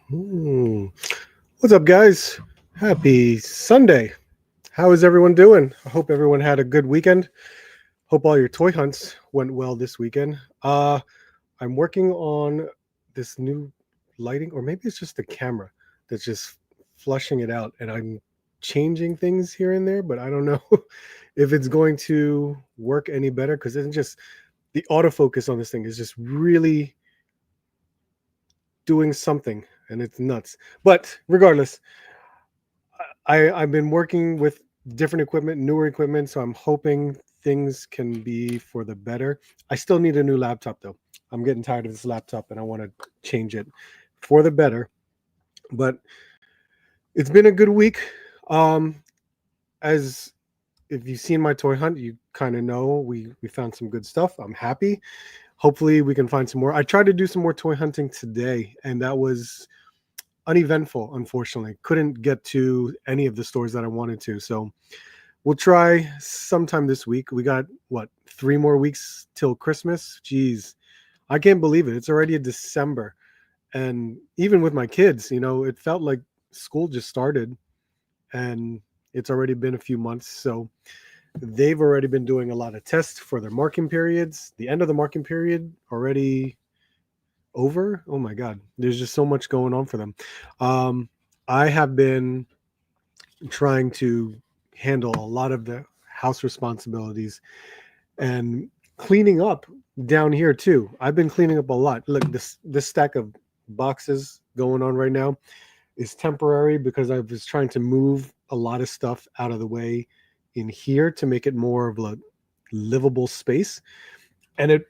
Hmm. What's up, guys? Happy Sunday. How is everyone doing? I hope everyone had a good weekend. Hope all your toy hunts went well this weekend. I'm working on this new lighting, or maybe it's just the camera that's just flushing it out, and I'm changing things here and there, but I don't know if it's going to work any better because it's just the autofocus on this thing is just really doing something, and it's nuts. But regardless, I've been working with different equipment, newer equipment, so I'm hoping things can be for the better. I still need a new laptop though. I'm getting tired of this laptop and I want to change it for the better. But it's been a good week. Um, as if you've seen my toy hunt, you kind of know we found some good stuff. I'm happy. Hopefully we can find some more. I tried to do some more toy hunting today, and that was uneventful. Unfortunately, couldn't get to any of the stores that I wanted to. So we'll try sometime this week. We got what, 3 more weeks till Christmas? Jeez, I can't believe it. It's already December. And even with my kids, it felt like school just started and it's already been a few months. So they've already been doing a lot of tests for their marking periods. The end of the marking period already over. Oh my God. There's just so much going on for them. Um, I have been trying to handle a lot of the house responsibilities and cleaning up down here too. I've been cleaning up a lot. Look, this stack of boxes going on right now is temporary because I was trying to move a lot of stuff out of the way in here to make it more of a livable space. And it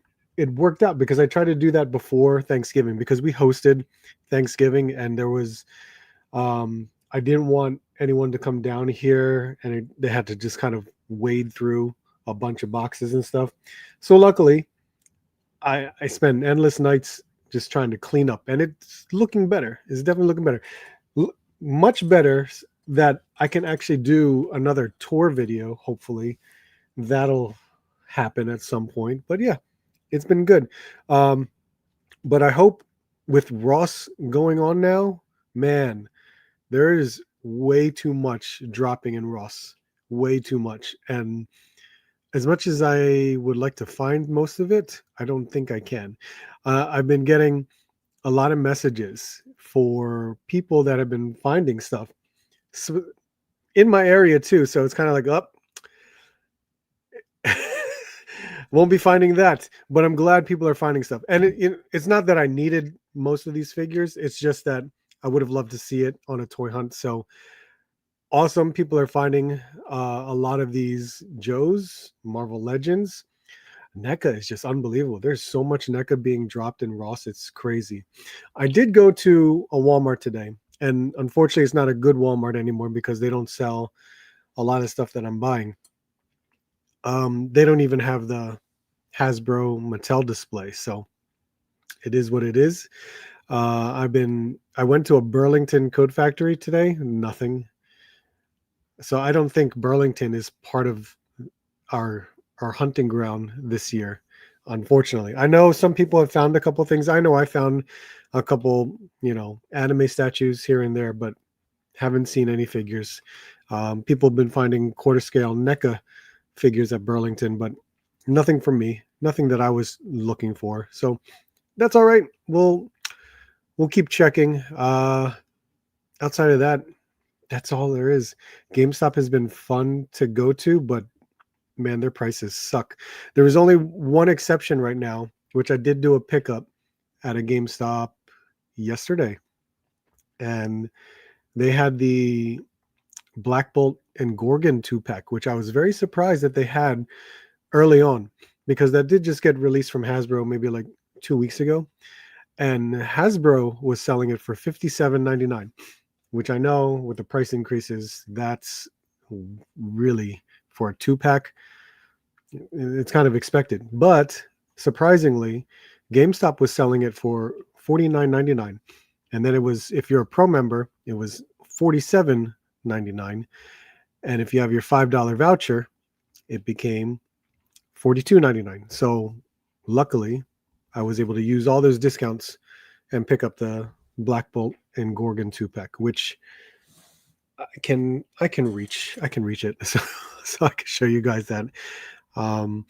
worked out because I tried to do that before Thanksgiving because we hosted Thanksgiving and there was I didn't want anyone to come down here and they had to just kind of wade through a bunch of boxes and stuff. So luckily, I spent endless nights just trying to clean up, and it's looking better. It's definitely looking better, much better that I can actually do another tour video. Hopefully, that'll happen at some point. But yeah, it's been good. Um, but I hope with Ross going on now, man, there is way too much dropping in Ross, way too much. And as much as I would like to find most of it, I don't think I can. I've been getting a lot of messages for people that have been finding stuff in my area too. So it's kind of like, up. Won't be finding that, but I'm glad people are finding stuff. And it's not that I needed most of these figures. It's just that I would have loved to see it on a toy hunt. So awesome. People are finding a lot of these Joes, Marvel Legends. NECA is just unbelievable. There's so much NECA being dropped in Ross. It's crazy. I did go to a Walmart today, and unfortunately, it's not a good Walmart anymore because they don't sell a lot of stuff that I'm buying. They don't even have the Hasbro Mattel display, so it is what it is. I went to a Burlington Coat Factory today. Nothing. So I don't think Burlington is part of our our hunting ground this year. Unfortunately, I know some people have found a couple things. I know I found a couple, anime statues here and there, but haven't seen any figures. People have been finding quarter scale NECA figures at Burlington, but nothing from me. Nothing that I was looking for. So that's all right. We'll keep checking. Outside of that, that's all there is. GameStop has been fun to go to, but man, their prices suck. There was only one exception right now, which I did do a pickup at a GameStop yesterday, and they had the Black Bolt and Gorgon 2-pack, which I was very surprised that they had early on because that did just get released from Hasbro maybe like 2 weeks ago. And Hasbro was selling it for $57.99, which I know with the price increases, that's really for a 2-pack. It's kind of expected. But surprisingly, GameStop was selling it for $49.99. And then it was, if you're a pro member, it was $47.99. And if you have your $5 voucher, it became $42.99. So luckily, I was able to use all those discounts and pick up the Black Bolt and Gorgon 2-pack, which I can reach it, so I can show you guys that. Um,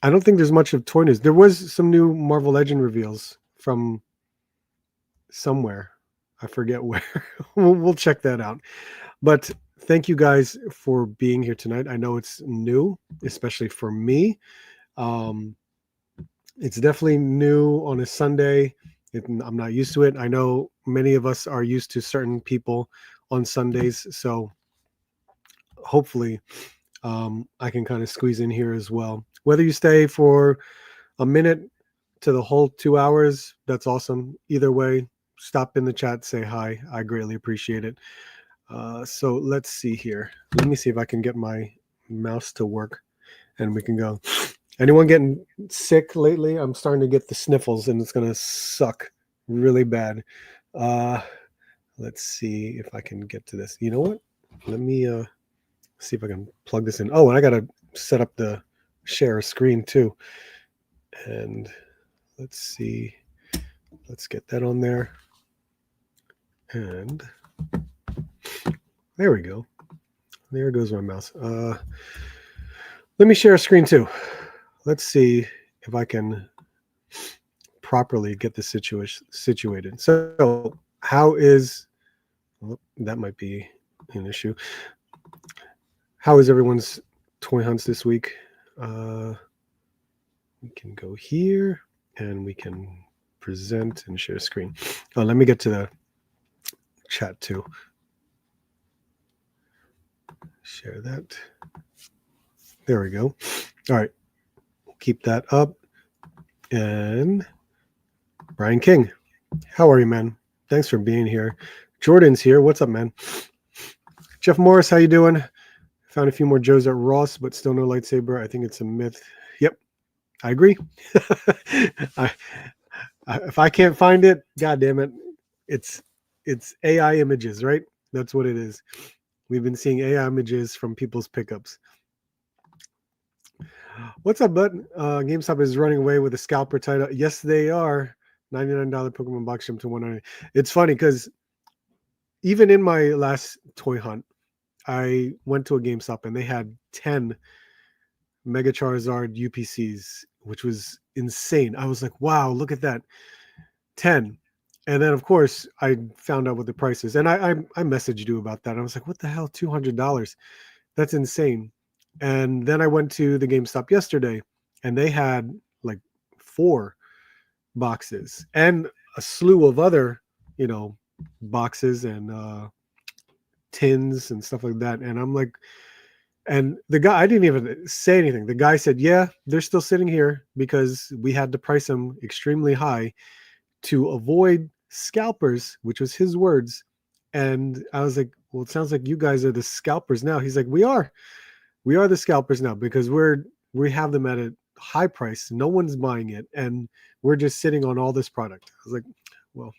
I don't think there's much of toy news. There was some new Marvel Legend reveals from somewhere. I forget where. We'll check that out. But thank you guys for being here tonight. I know it's new, especially for me. Um, it's definitely new on a Sunday. I'm not used to it. I know many of us are used to certain people on Sundays, so hopefully I can kind of squeeze in here as well. Whether you stay for a minute to the whole 2 hours, that's awesome. Either way, stop in the chat, say hi. I greatly appreciate it. So let's see here. Let me see if I can get my mouse to work and we can go. Anyone getting sick lately? I'm starting to get the sniffles and it's going to suck really bad. Let's see if I can get to this. You know what? Let me see if I can plug this in. Oh, and I got to set up the share screen too. And let's see. Let's get that on there. And there we go. There goes my mouse. Let me share a screen too. Let's see if I can properly get the situated. So how is, well, that might be an issue. How is everyone's toy hunts this week? We can go here and we can present and share screen. Oh, let me get to the chat too. Share that. There we go. All right. We'll keep that up. And Brian King, how are you, man? Thanks for being here. Jordan's here. What's up, man? Jeff Morris, how you doing? Found a few more Joes at Ross, but still no lightsaber. I think it's a myth. Yep, I agree. If I can't find it, God damn it, it's AI images, right? That's what it is. We've been seeing AI images from people's pickups. What's up, bud? GameStop is running away with a scalper title. Yes, they are. $99 Pokemon box jump to $190. It's funny because even in my last toy hunt, I went to a GameStop and they had 10 Mega Charizard UPCs, which was insane. I was like, wow, look at that. 10. And then, of course, I found out what the price is. And I messaged you about that. I was like, what the hell? $200? That's insane. And then I went to the GameStop yesterday and they had like 4 boxes and a slew of other, boxes and tins and stuff like that. And I'm like, and the guy, I didn't even say anything. The guy said, yeah, they're still sitting here because we had to price them extremely high to avoid scalpers, which was his words. And I was like, well, it sounds like you guys are the scalpers now. He's like, we are the scalpers now because we have them at a high price. No one's buying it. And we're just sitting on all this product. I was like, well,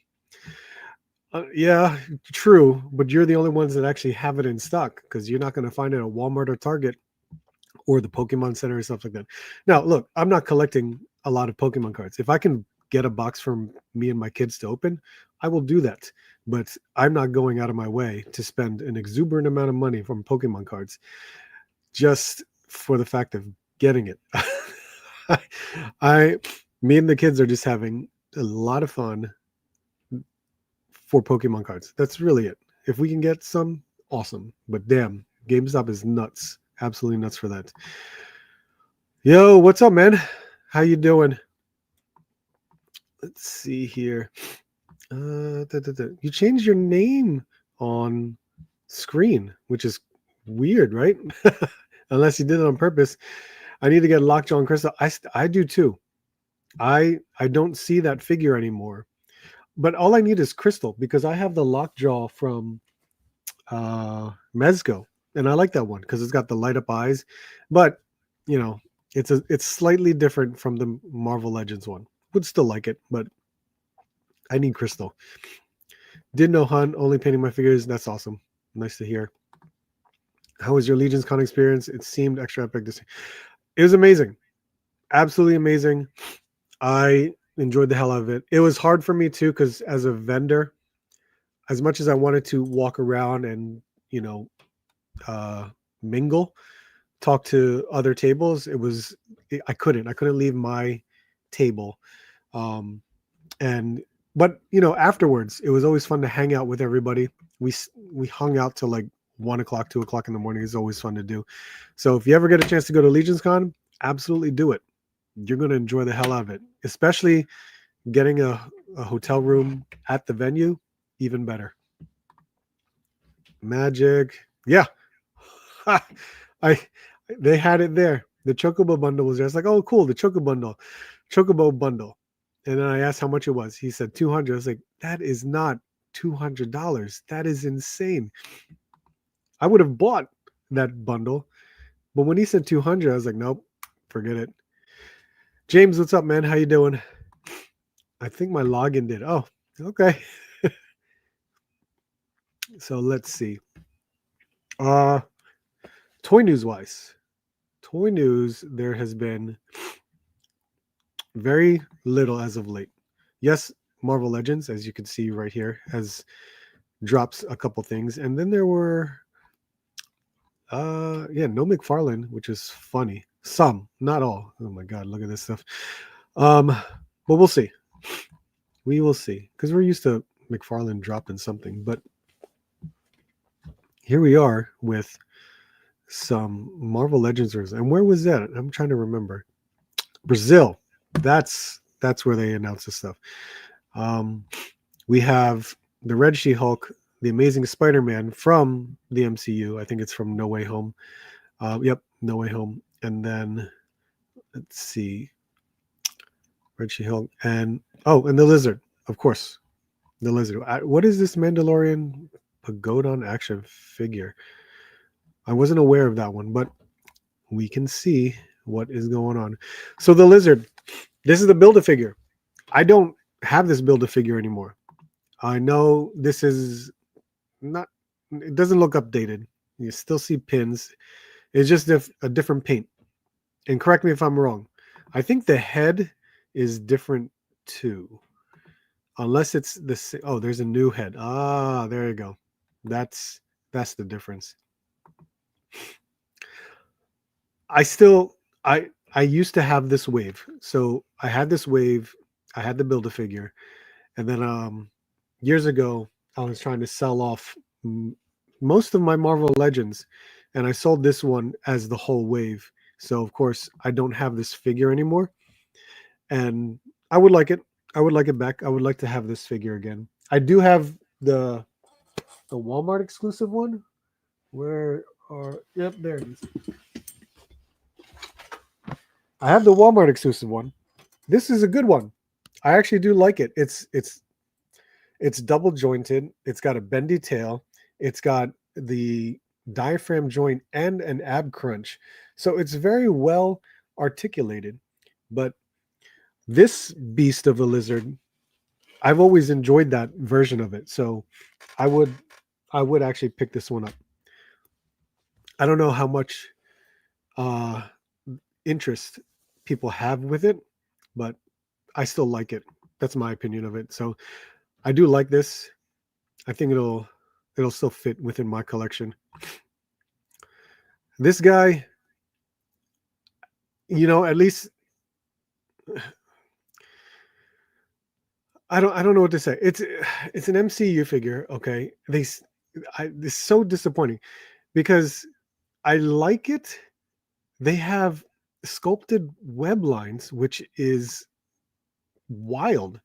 yeah, true. But you're the only ones that actually have it in stock because you're not going to find it at Walmart or Target or the Pokemon Center or stuff like that. Now, look, I'm not collecting a lot of Pokemon cards. If I can get a box from me and my kids to open, I will do that. But I'm not going out of my way to spend an exuberant amount of money from Pokemon cards just for the fact of getting it. Me and the kids are just having a lot of fun for Pokemon cards. That's really it. If we can get some, awesome. But damn, GameStop is nuts. Absolutely nuts for that. Yo, what's up, man? How you doing? Let's see here. You changed your name on screen, which is weird, right? Unless you did it on purpose. I need to get Lockjaw and Crystal. I do too. I don't see that figure anymore. But all I need is Crystal because I have the Lockjaw from Mezco, and I like that one because it's got the light up eyes. But it's slightly different from the Marvel Legends one. Would still like it, but I need Crystal. Did no hunt, only painting my figures. That's awesome. Nice to hear. How was your Legions Con experience? It seemed extra epic. It was amazing. Absolutely amazing. I Enjoyed the hell out of it. It was hard for me too, because as a vendor, as much as I wanted to walk around and, you know, uh, mingle, talk to other tables, I couldn't leave my table. Um, and but afterwards, it was always fun to hang out with everybody. We hung out till like 1 o'clock, 2 o'clock in the morning. Is always fun to do. So if you ever get a chance to go to Legions Con, absolutely do it. You're going to enjoy the hell out of it, especially getting a hotel room at the venue. Even better. Magic, yeah. I They had it there. The Chocobo bundle was there. It's like, oh, cool, the Chocobo bundle. And then I asked how much it was. He said 200. I was like, that is not $200. That is insane. I would have bought that bundle, but when he said 200, I was like, nope, forget it. James, what's up, man? How you doing? I think my login did. Oh, okay. So let's see. Toy news wise, there has been very little as of late. Yes, Marvel Legends, as you can see right here, has drops a couple things, and then there were no McFarlane, which is funny. Some, not all. Oh my god, look at this stuff. But we'll see. We will see, because we're used to McFarlane dropping something, but here we are with some Marvel Legends. And where was that? I'm trying to remember. Brazil. That's where they announced this stuff. We have the Red She-Hulk, the Amazing Spider-Man from the MCU. I think it's from No Way Home. Yep, No Way Home. And then let's see, Red She-Hulk, and the Lizard, of course, the Lizard. What is this Mandalorian Pagodon action figure? I wasn't aware of that one, but we can see what is going on. So the Lizard, this is the Build-A-Figure. I don't have this Build-A-Figure anymore. I know this is not, it doesn't look updated. You still see pins. It's just a different paint. And correct me if I'm wrong. I think the head is different too. Unless it's the same. Oh, there's a new head. Ah, there you go. That's the difference. I used to have this wave. So I had this wave. I had the Build-A-Figure, and then years ago I was trying to sell off most of my Marvel Legends, and I sold this one as the whole wave. So of course I don't have this figure anymore, and I would like it. I would like it back. I would like to have this figure again. I do have the Walmart exclusive one. Where are? Yep, there it is. I have the Walmart exclusive one. This is a good one. I actually do like it. It's double jointed. It's got a bendy tail. It's got the diaphragm joint and an ab crunch. So it's very well articulated. But this beast of a lizard, I've always enjoyed that version of it. So I would actually pick this one up. I don't know how much interest people have with it, but I still like it. That's my opinion of it. So I do like this. I think it'll still fit within my collection. This guy, at least I don't know what to say. It's an MCU figure, okay? It's so disappointing because I like it. They have sculpted web lines, which is wild.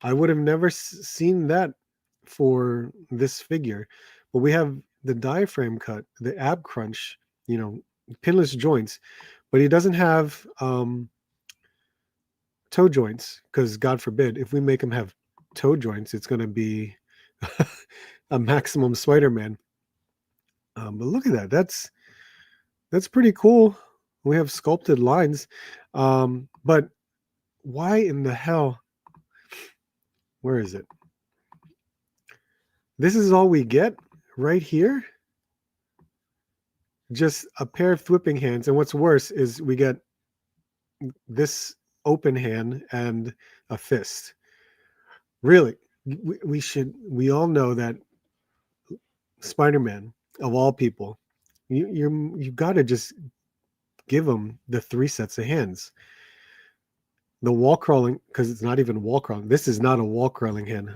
I would have never seen that for this figure. But we have the diaphragm cut, the ab crunch, pinless joints, but he doesn't have toe joints, because God forbid if we make him have toe joints, it's going to be a maximum Spider-Man. But look at that. That's pretty cool. We have sculpted lines. But why in the hell? Where is it? This is all we get right here? Just a pair of whipping hands. And what's worse is we get this open hand and a fist. Really, we all know that Spider-Man, of all people, you got to just give him the 3 sets of hands. The wall crawling, because it's not even wall crawling. This is not a wall crawling hand.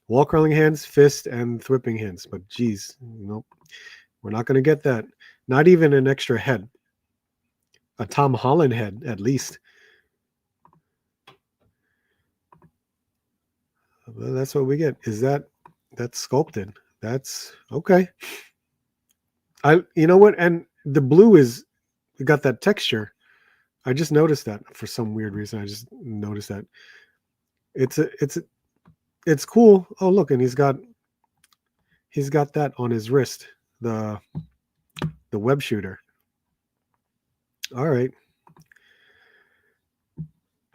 Wall crawling hands, fist, and thwipping hands. But geez, nope, we're not going to get that. Not even an extra head. A Tom Holland head, at least. Well, that's what we get. That's sculpted? That's okay. You know what? And the blue is got that texture. I just noticed that for some weird reason. I just noticed that it's cool. Oh, look, and he's got that on his wrist. The web shooter. All right.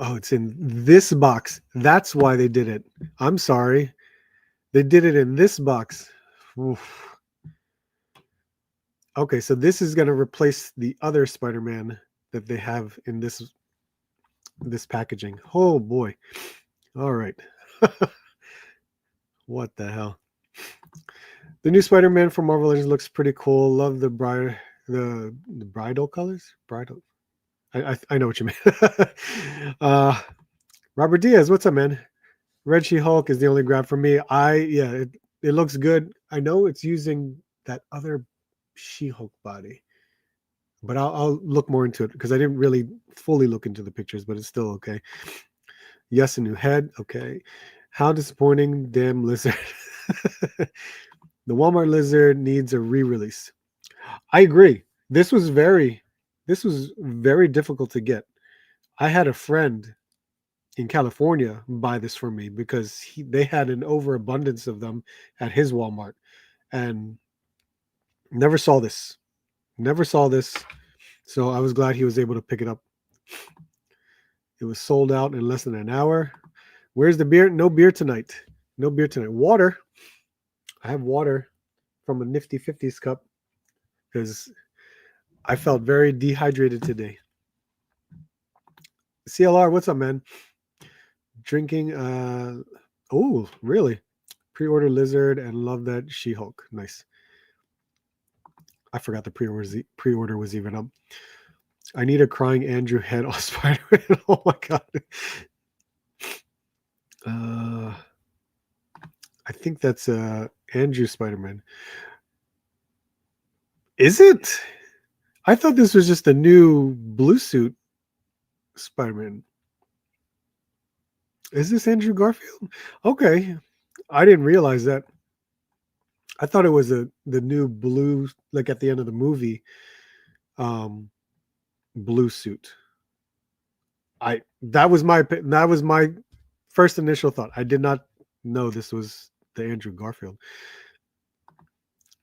Oh, it's in this box. That's why they did it. I'm sorry. They did it in this box. Oof. Okay, so this is going to replace the other Spider-Man that they have in this packaging. Oh boy. All right. What the hell? The new Spider-Man from Marvel Legends looks pretty cool. Love the bridal colors. Bridal. I know what you mean. Robert Diaz, what's up, man? Red She-Hulk is the only grab for me. It looks good. I know it's using that other She-Hulk body, but I'll look more into it because I didn't really fully look into the pictures, but it's still okay. Yes, a new head. Okay. How disappointing, damn lizard. The Walmart lizard needs a re-release. I agree. This was very difficult to get. I had a friend in California buy this for me because they had an overabundance of them at his Walmart, and never saw this. Never saw this. So I was glad he was able to pick it up. It was sold out in less than an hour. Where's the beer? No beer tonight. No beer tonight. Water. I have water from a Nifty 50s cup because I felt very dehydrated today. CLR, what's up, man? Drinking. Oh, really? Pre-order Lizard and love that She-Hulk. Nice. I forgot the pre-order was even up. I need a crying Andrew head on Spider-Man. Oh my god. I think that's Andrew Spider-Man. Is it? I thought this was just a new blue suit Spider-Man. Is this Andrew Garfield? Okay. I didn't realize that. I thought it was the new blue, like at the end of the movie, blue suit. That was my first initial thought. I did not know this was the Andrew Garfield.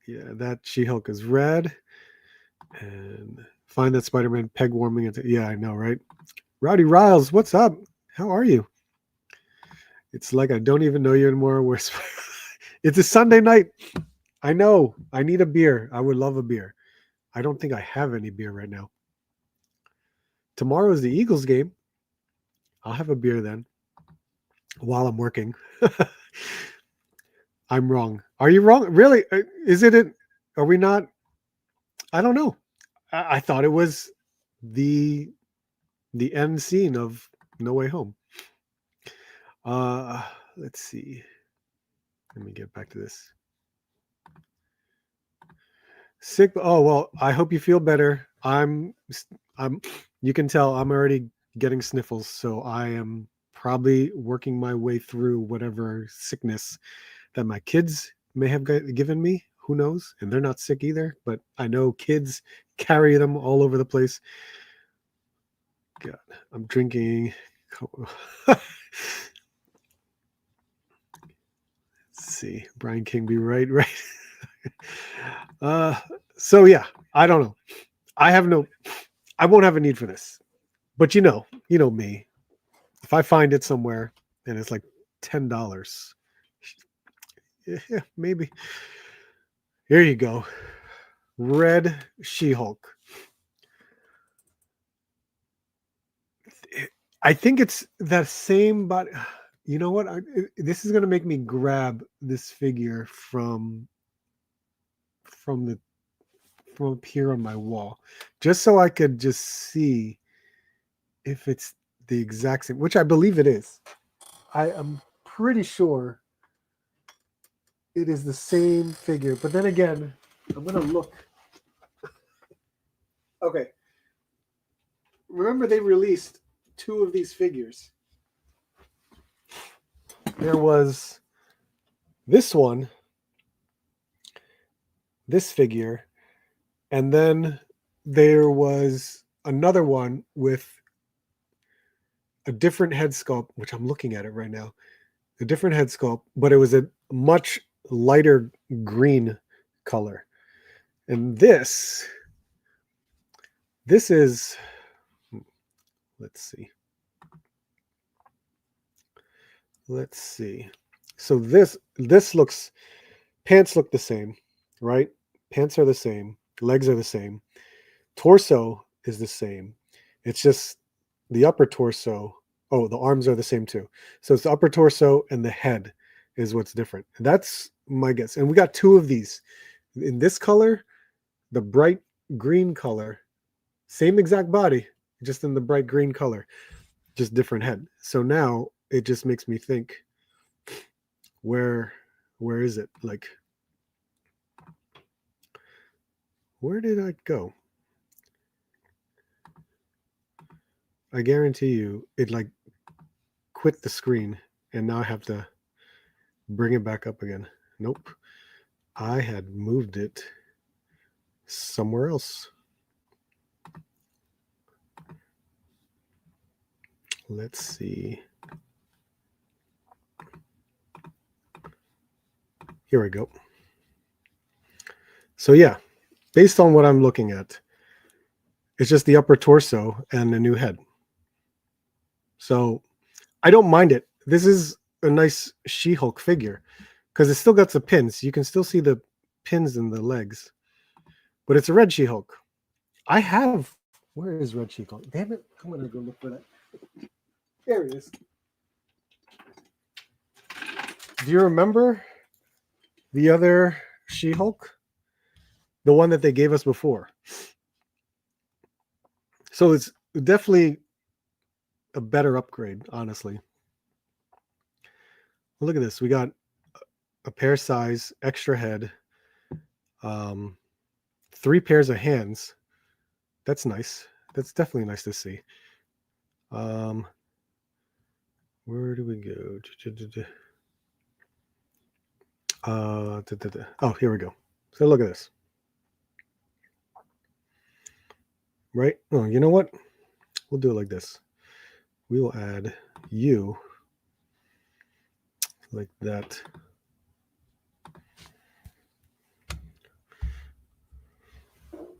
Yeah, that She-Hulk is red. And find that Spider-Man peg warming. Yeah, I know, right? Rowdy Riles, what's up? How are you? It's like I don't even know you anymore. It's a Sunday night. I know. I need a beer. I would love a beer. I don't think I have any beer right now. Tomorrow is the Eagles game. I'll have a beer then while I'm working. I'm wrong. Are you wrong? Really? Is it? Are we not? I don't know. I thought it was the end scene of No Way Home. Let's see. Let me get back to this. Sick. Oh well, I hope you feel better. I'm. You can tell I'm already getting sniffles, so I am probably working my way through whatever sickness that my kids may have given me. Who knows? And they're not sick either, but I know kids carry them all over the place. God, I'm drinking. Let's see, Brian Kingby, right. So yeah, I don't know. I won't have a need for this. But you know me. If I find it somewhere and it's like $10, yeah, maybe. Here you go. Red She-Hulk. I think it's that same, but you know what? This is gonna make me grab this figure from the from up here on my wall, just so I could just see if it's the exact same, which I believe it is. I am pretty sure it is the same figure, but then again, I'm gonna look. Okay, remember they released two of these figures. There was this one, this figure, and then there was another one with a different head sculpt, which I'm looking at it right now. A different head sculpt, but it was a much lighter green color. And this is, let's see. Let's see. So this looks, pants look the same, right? Pants are the same, legs are the same. Torso is the same. It's just the upper torso. Oh, the arms are the same too. So it's the upper torso and the head is what's different. That's my guess. And we got two of these in this color, the bright green color, same exact body, just in the bright green color, just different head. So now it just makes me think, where is it? Like, where did I go? I guarantee you it like quit the screen and now I have to bring it back up again. Nope. I had moved it somewhere else. Let's see. Here we go. So yeah, based on what I'm looking at, it's just the upper torso and a new head. So I don't mind it. This is a nice She-Hulk figure because it still got the pins. You can still see the pins in the legs, but it's a red She-Hulk. I have, where is red She-Hulk? Damn it, I'm gonna go look for that. There it is. Do you remember the other She-Hulk? The one that they gave us before. So it's definitely a better upgrade, honestly. Well, look at this. We got a pair size, extra head, 3 pairs of hands. That's nice. That's definitely nice to see. Where do we go? Oh, here we go. So look at this. Right? Oh, you know what? We'll do it like this. We will add you like that.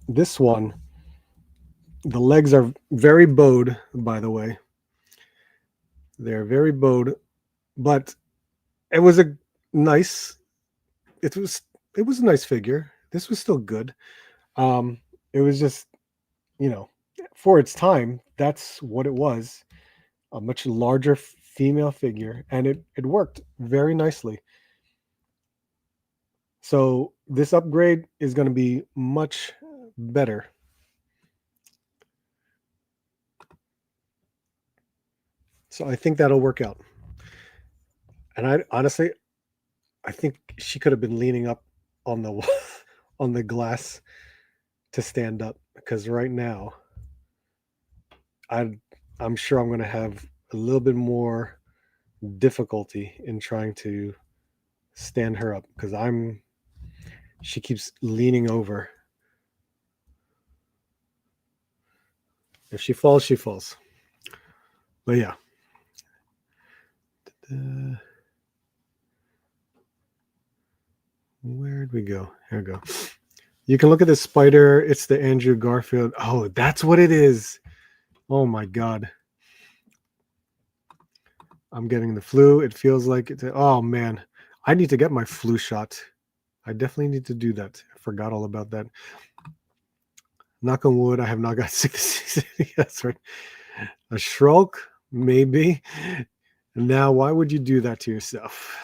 This one, the legs are very bowed, by the way. They're very bowed, but it was a nice. It was a nice figure. This was still good. It was just, you know, for its time, that's what it was. A much larger female figure, and it worked very nicely. So this upgrade is going to be much better. So I think that'll work out. And I honestly, I think she could have been leaning up on the on the glass to stand up, because right now I'm sure I'm going to have a little bit more difficulty in trying to stand her up, because she keeps leaning over. If she falls, she falls. But yeah. Where'd we go? Here we go. You can look at the spider. It's the Andrew Garfield. Oh, that's what it is. Oh my God. I'm getting the flu. It feels like it. Oh man. I need to get my flu shot. I definitely need to do that. I forgot all about that. Knock on wood, I have not got sick this season. That's right. A Shulk. Maybe. Now, why would you do that to yourself?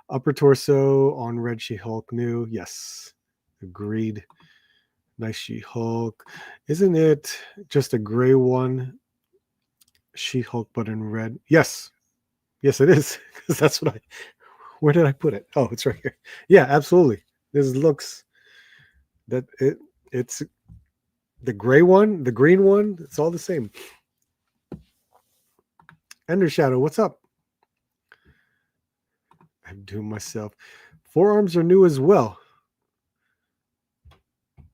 Upper torso on Red She-Hulk new. Yes. Agreed. Nice She-Hulk. Isn't it just a gray one? She-Hulk, but in red. Yes. Yes, it is. Because that's what I. Where did I put it? Oh, it's right here. Yeah, absolutely. This looks that it's the gray one, the green one. It's all the same. Ender Shadow, what's up? I'm doing myself. Forearms are new as well.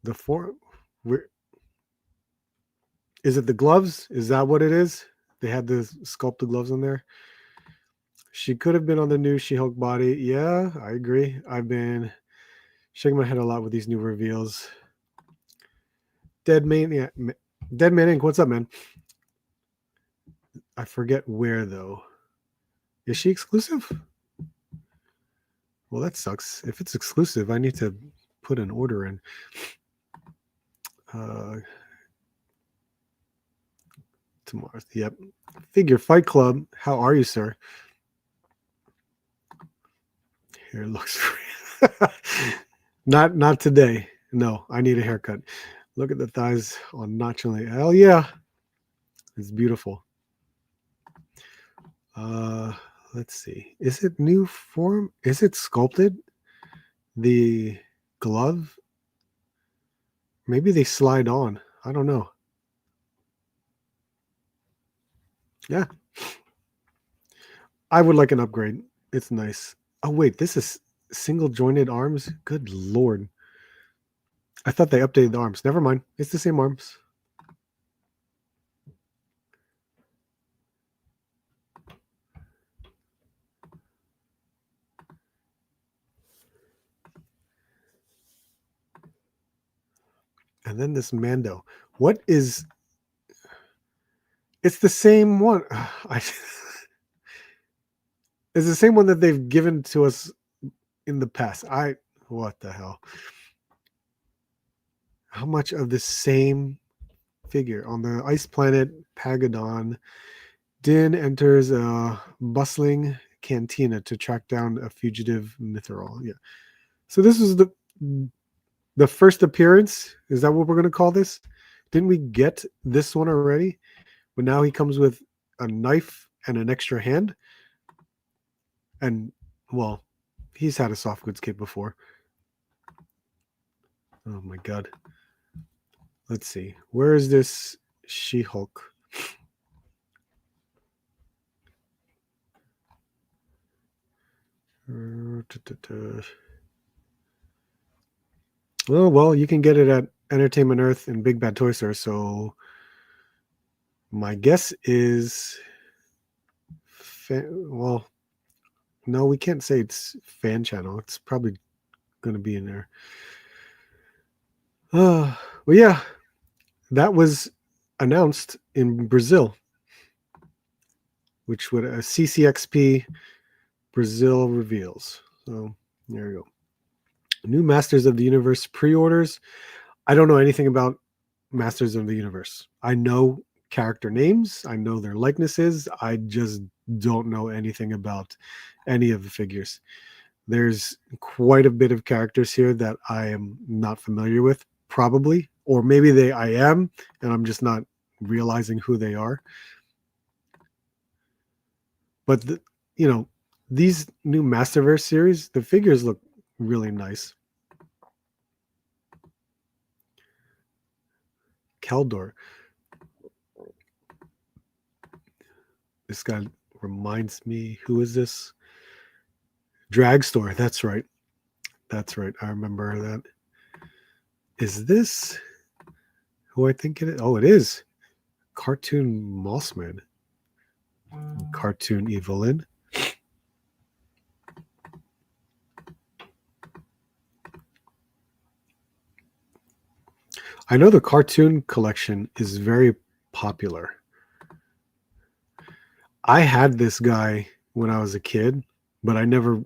The is it the gloves? Is that what it is? They had the sculpted gloves on there. She could have been on the new She-Hulk body. Yeah, I agree. I've been shaking my head a lot with these new reveals. Dead Man Inc. What's up, man? I forget where though. Is she exclusive? Well, that sucks. If it's exclusive, I need to put an order in. Tomorrow. Yep. Figure Fight Club. How are you, sir? Hair looks not today. No, I need a haircut. Look at the thighs on Notchly. Hell yeah. It's beautiful. Let's see. Is it new form? Is it sculpted? The glove? Maybe they slide on. I don't know. Yeah. I would like an upgrade. It's nice. Oh, wait. This is single jointed arms? Good Lord. I thought they updated the arms. Never mind. It's the same arms. And then this Mando. What is... It's the same one. It's the same one that they've given to us in the past. What the hell? How much of the same figure on the ice planet Pagadon? Din enters a bustling cantina to track down a fugitive Mythrol. Yeah. So this is the first appearance. Is that what we're going to call this? Didn't we get this one already? But now he comes with a knife and an extra hand. And, well, he's had a soft goods kit before. Oh, my God. Let's see. Where is this She-Hulk? Oh, well, you can get it at Entertainment Earth and Big Bad Toy Store. So my guess is, well, no, we can't say it's fan channel. It's probably going to be in there. Well, yeah, that was announced in Brazil, which would a CCXP Brazil reveals. So there you go. New Masters of the Universe pre-orders. I don't know anything about Masters of the Universe. I know character names. I know their likenesses. I just don't know anything about any of the figures. There's quite a bit of characters here that I am not familiar with, probably, or maybe I am, and I'm just not realizing who they are. But these new Masterverse series, the figures look really nice. Keldor. This guy reminds me, who is this? Dragstore. That's right. That's right. I remember that. Is this who I think it is? Oh, it is. Cartoon Mossman. Cartoon Evelyn. I know the cartoon collection is very popular. I had this guy when I was a kid, but I never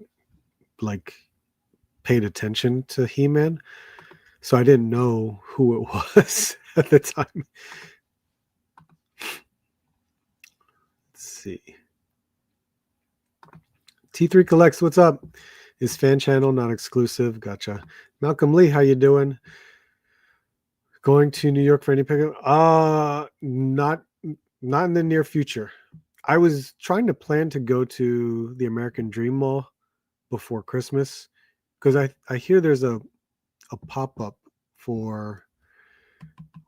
paid attention to He-Man, so I didn't know who it was at the time. see. T3 Collects, what's up? Is fan channel not exclusive? Gotcha. Malcolm Lee, how you doing? Going to New York for any pickup? Not in the near future. I was trying to plan to go to the American Dream Mall before Christmas because I hear there's a pop-up for,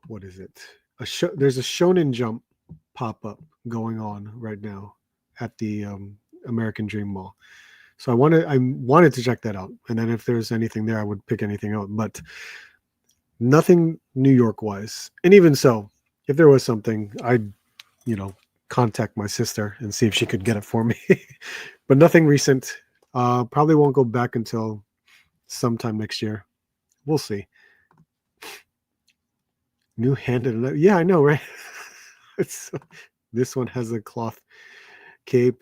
what is it? There's a Shonen Jump pop-up going on right now at the American Dream Mall. So I wanted to check that out, and then if there's anything there, I would pick anything out. But nothing New York wise. And even so, if there was something, I'd contact my sister and see if she could get it for me. But nothing recent. Probably won't go back until sometime next year. We'll see. New handed. Yeah, I know, right? This one has a cloth cape.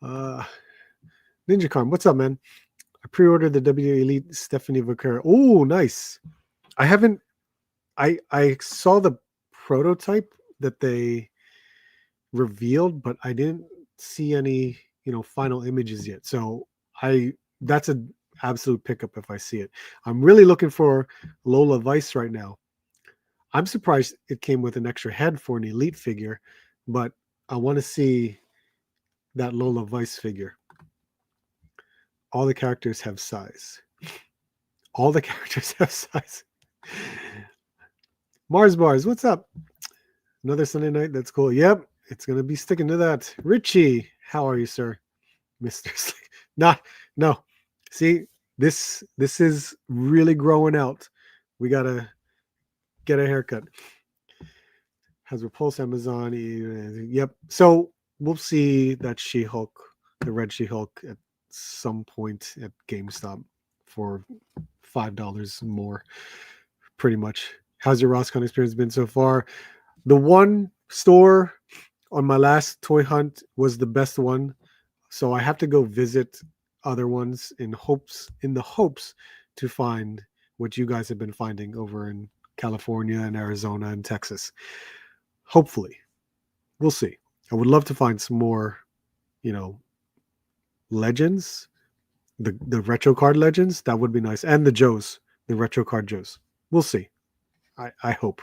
Ninja Carm, what's up, man? I pre-ordered the W Elite Stephanie Vaquero. Oh, nice. I haven't. I saw the prototype that they revealed, but I didn't see any final images yet. So that's an absolute pickup if I see it. I'm really looking for Lola Vice right now. I'm surprised it came with an extra head for an Elite figure, but I want to see that Lola Vice figure. All the characters have size. All the characters have size. Mars Bars, what's up? Another Sunday night. That's cool. Yep, it's gonna be sticking to that. Richie, how are you, sir? Mr. Slick. No. See, this is really growing out. We gotta get a haircut. Has Repulse Amazon. Yep. So we'll see that She-Hulk, the red She-Hulk, at some point at GameStop for $5 more, pretty much. How's your Rosscon experience been so far? The one store on my last toy hunt was the best one, so I have to go visit other ones in the hopes to find what you guys have been finding over in California and Arizona and Texas. Hopefully, we'll see. I would love to find some more, legends, the retro card legends. That would be nice, and the retro card Joes. We'll see. I hope.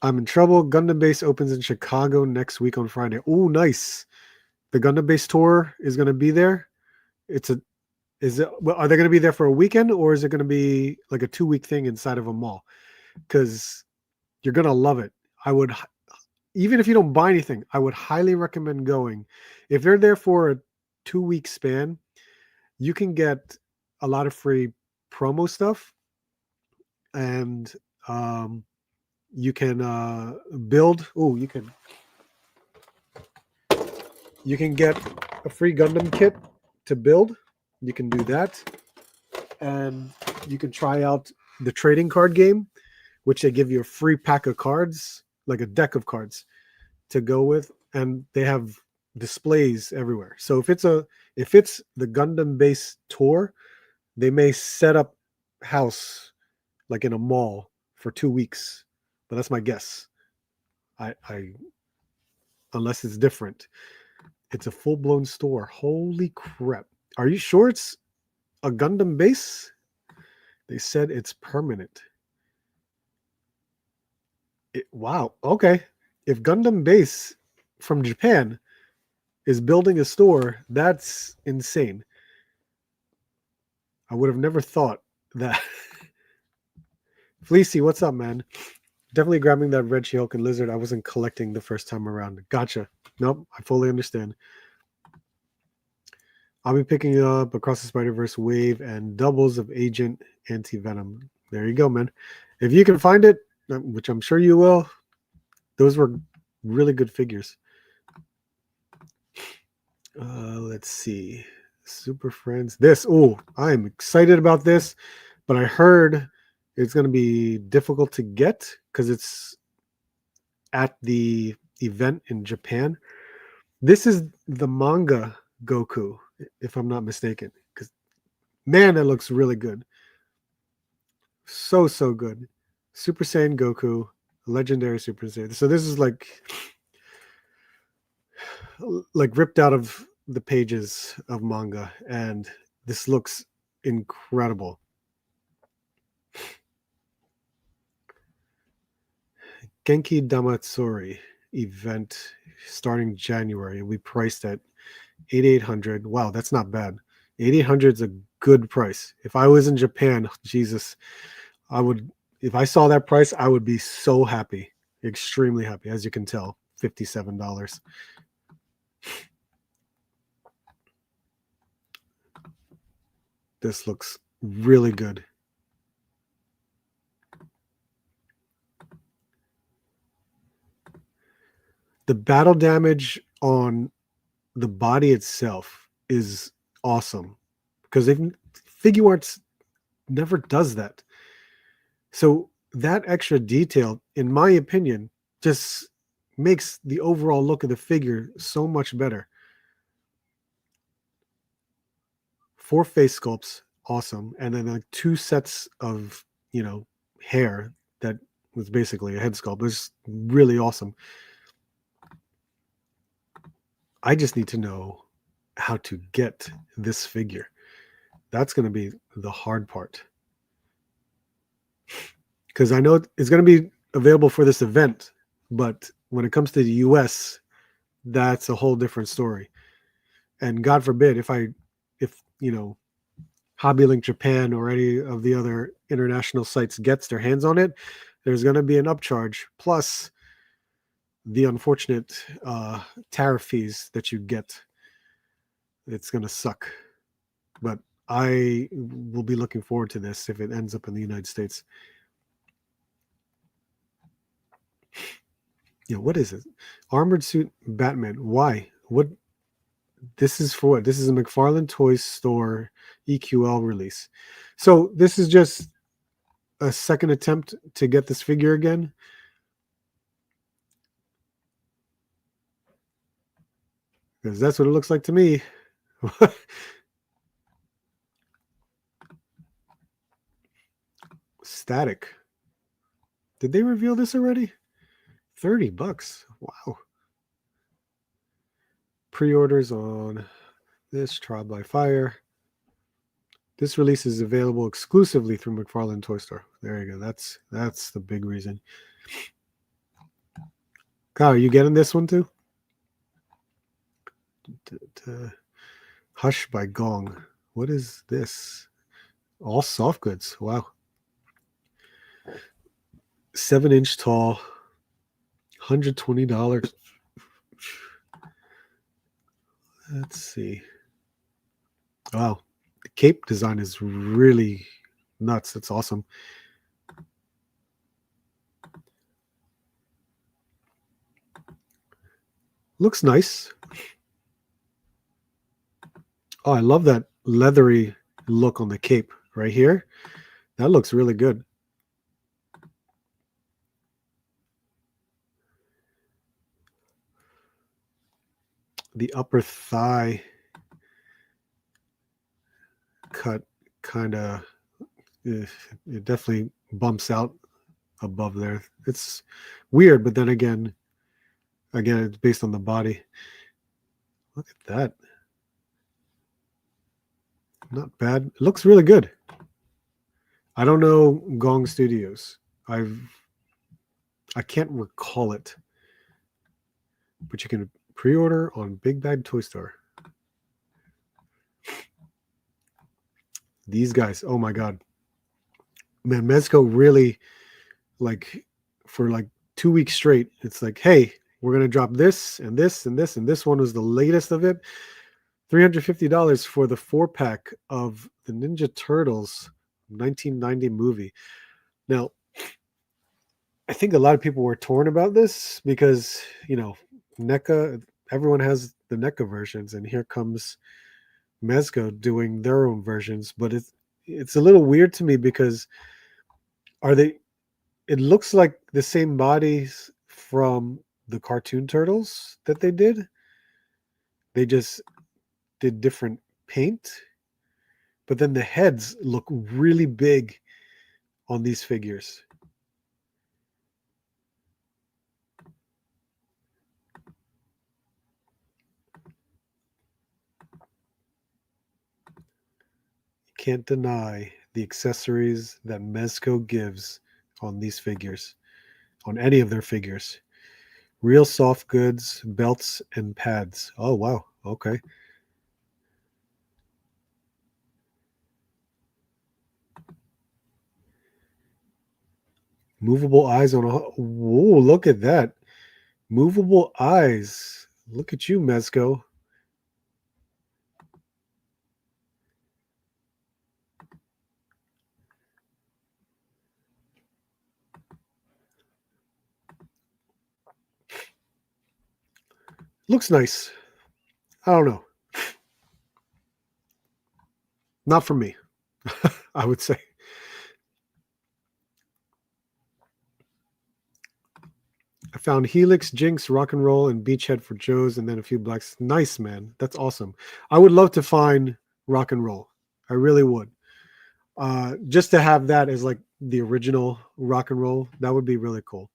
I'm in trouble. Gundam Base opens in Chicago next week on Friday. Oh, nice. The Gundam Base tour is going to be there. Are they going to be there for a weekend, or is it going to be like a 2-week thing inside of a mall? Because you're going to love it. Even if you don't buy anything, I would highly recommend going. If they're there for a 2-week span, you can get a lot of free promo stuff, and you can build. Oh, you can get a free Gundam kit to build. You can do that, and you can try out the trading card game, which they give you a free pack of cards, like a deck of cards to go with, and they have displays everywhere. So if it's the Gundam Base tour, they may set up house like in a mall for 2 weeks, but that's my guess. I unless it's different. It's a full-blown store. Holy crap. Are you sure it's a Gundam Base? They said it's permanent. Wow. Okay. If Gundam Base from Japan is building a store, that's insane. I would have never thought that. Fleecy, what's up, man? Definitely grabbing that red She-Hulk and Lizard. I wasn't collecting the first time around. Gotcha. Nope, I fully understand. I'll be picking up Across the Spider-Verse Wave and doubles of Agent Anti-Venom. There you go, man. If you can find it, which I'm sure you will, those were really good figures. Let's see. Super Friends. I'm excited about this, but I heard it's going to be difficult to get because it's at the event in Japan. This is the manga Goku, if I'm not mistaken. Because, man, that looks really good. So good. Super Saiyan Goku, legendary Super Saiyan. So this is like like ripped out of the pages of manga, and this looks incredible. Genki Damatsuri event starting January. We priced at 8,800. Wow, that's not bad. 8,800 is a good price. If I was in Japan, Jesus, I would. If I saw that price, I would be so happy, extremely happy. As you can tell, $57. This looks really good. The battle damage on the body itself is awesome because figure arts never does that. So that extra detail, in my opinion, just makes the overall look of the figure so much better. 4 face sculpts, awesome, and then like 2 sets of hair that was basically a head sculpt. It was really awesome. I just need to know how to get this figure. That's going to be the hard part. Because I know it's going to be available for this event, but when it comes to the US, that's a whole different story. And God forbid if HobbyLink Japan or any of the other international sites gets their hands on it, there's going to be an upcharge plus the unfortunate tariff fees that you get. It's going to suck. But I will be looking forward to this if it ends up in the United States. What is it? Armored Suit Batman. Why? What? This is for what? This is a McFarlane Toys Store EQL release. So this is just a second attempt to get this figure again. Because that's what it looks like to me. Static. Did they reveal this already? $30. Wow. Pre-orders on this Trial by Fire. This release is available exclusively through McFarlane Toy Store. There you go. That's the big reason. Kyle, are you getting this one too? Hush by Gong. What is this? All soft goods. Wow. 7-inch tall. $120. Let's see. Wow. The cape design is really nuts. That's awesome. Looks nice. Oh, I love that leathery look on the cape right here. That looks really good. The upper thigh cut kind of, it definitely bumps out above there. It's weird, but then again, it's based on the body. Look at that. Not bad. It looks really good. I don't know Gong Studios. I can't recall it. But you can pre-order on Big Bad Toy Store. These guys, oh my god. Man, Mezco really, like, for like 2 weeks straight, it's like, hey, we're going to drop this and this and this, and this one was the latest of it. $350 for the 4-pack of the Ninja Turtles 1990 movie. Now, I think a lot of people were torn about this because, NECA, everyone has the NECA versions, and here comes Mezco doing their own versions. But it's a little weird to me because it looks like the same bodies from the cartoon turtles that they did. They just did different paint, but then the heads look really big on these figures. can't deny the accessories that Mezco gives on these figures, on any of their figures. Real soft goods, belts, and pads. Oh, wow. Okay. Movable eyes on a. Whoa, look at that. Movable eyes. Look at you, Mezco. Looks nice. I don't know. Not for me, I would say. I found Helix, Jinx, Rock and Roll, and Beachhead for Joe's, and then a few blacks. Nice, man. That's awesome. I would love to find Rock and Roll. I really would. Just to have that as like the original Rock and Roll, that would be really cool.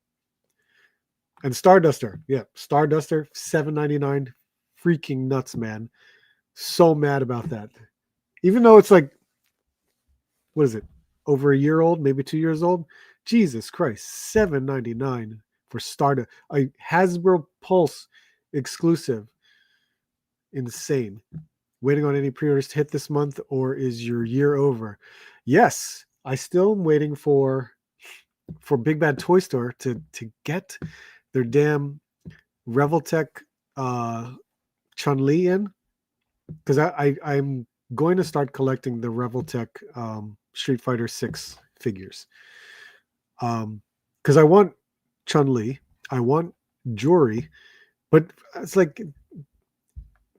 And Starduster, yeah, Starduster, $7.99, freaking nuts, man. So mad about that. Even though it's like, what is it? Over a year old, maybe 2 years old. Jesus Christ, $7.99 for Stardust, a Hasbro Pulse exclusive. Insane. Waiting on any pre-orders to hit this month, or is your year over? Yes, I still am waiting for Big Bad Toy Store to get their damn Revoltech Chun-Li in, because I'm going to start collecting the Revoltech Street Fighter 6 figures. Because I want Chun-Li, I want Juri, but it's like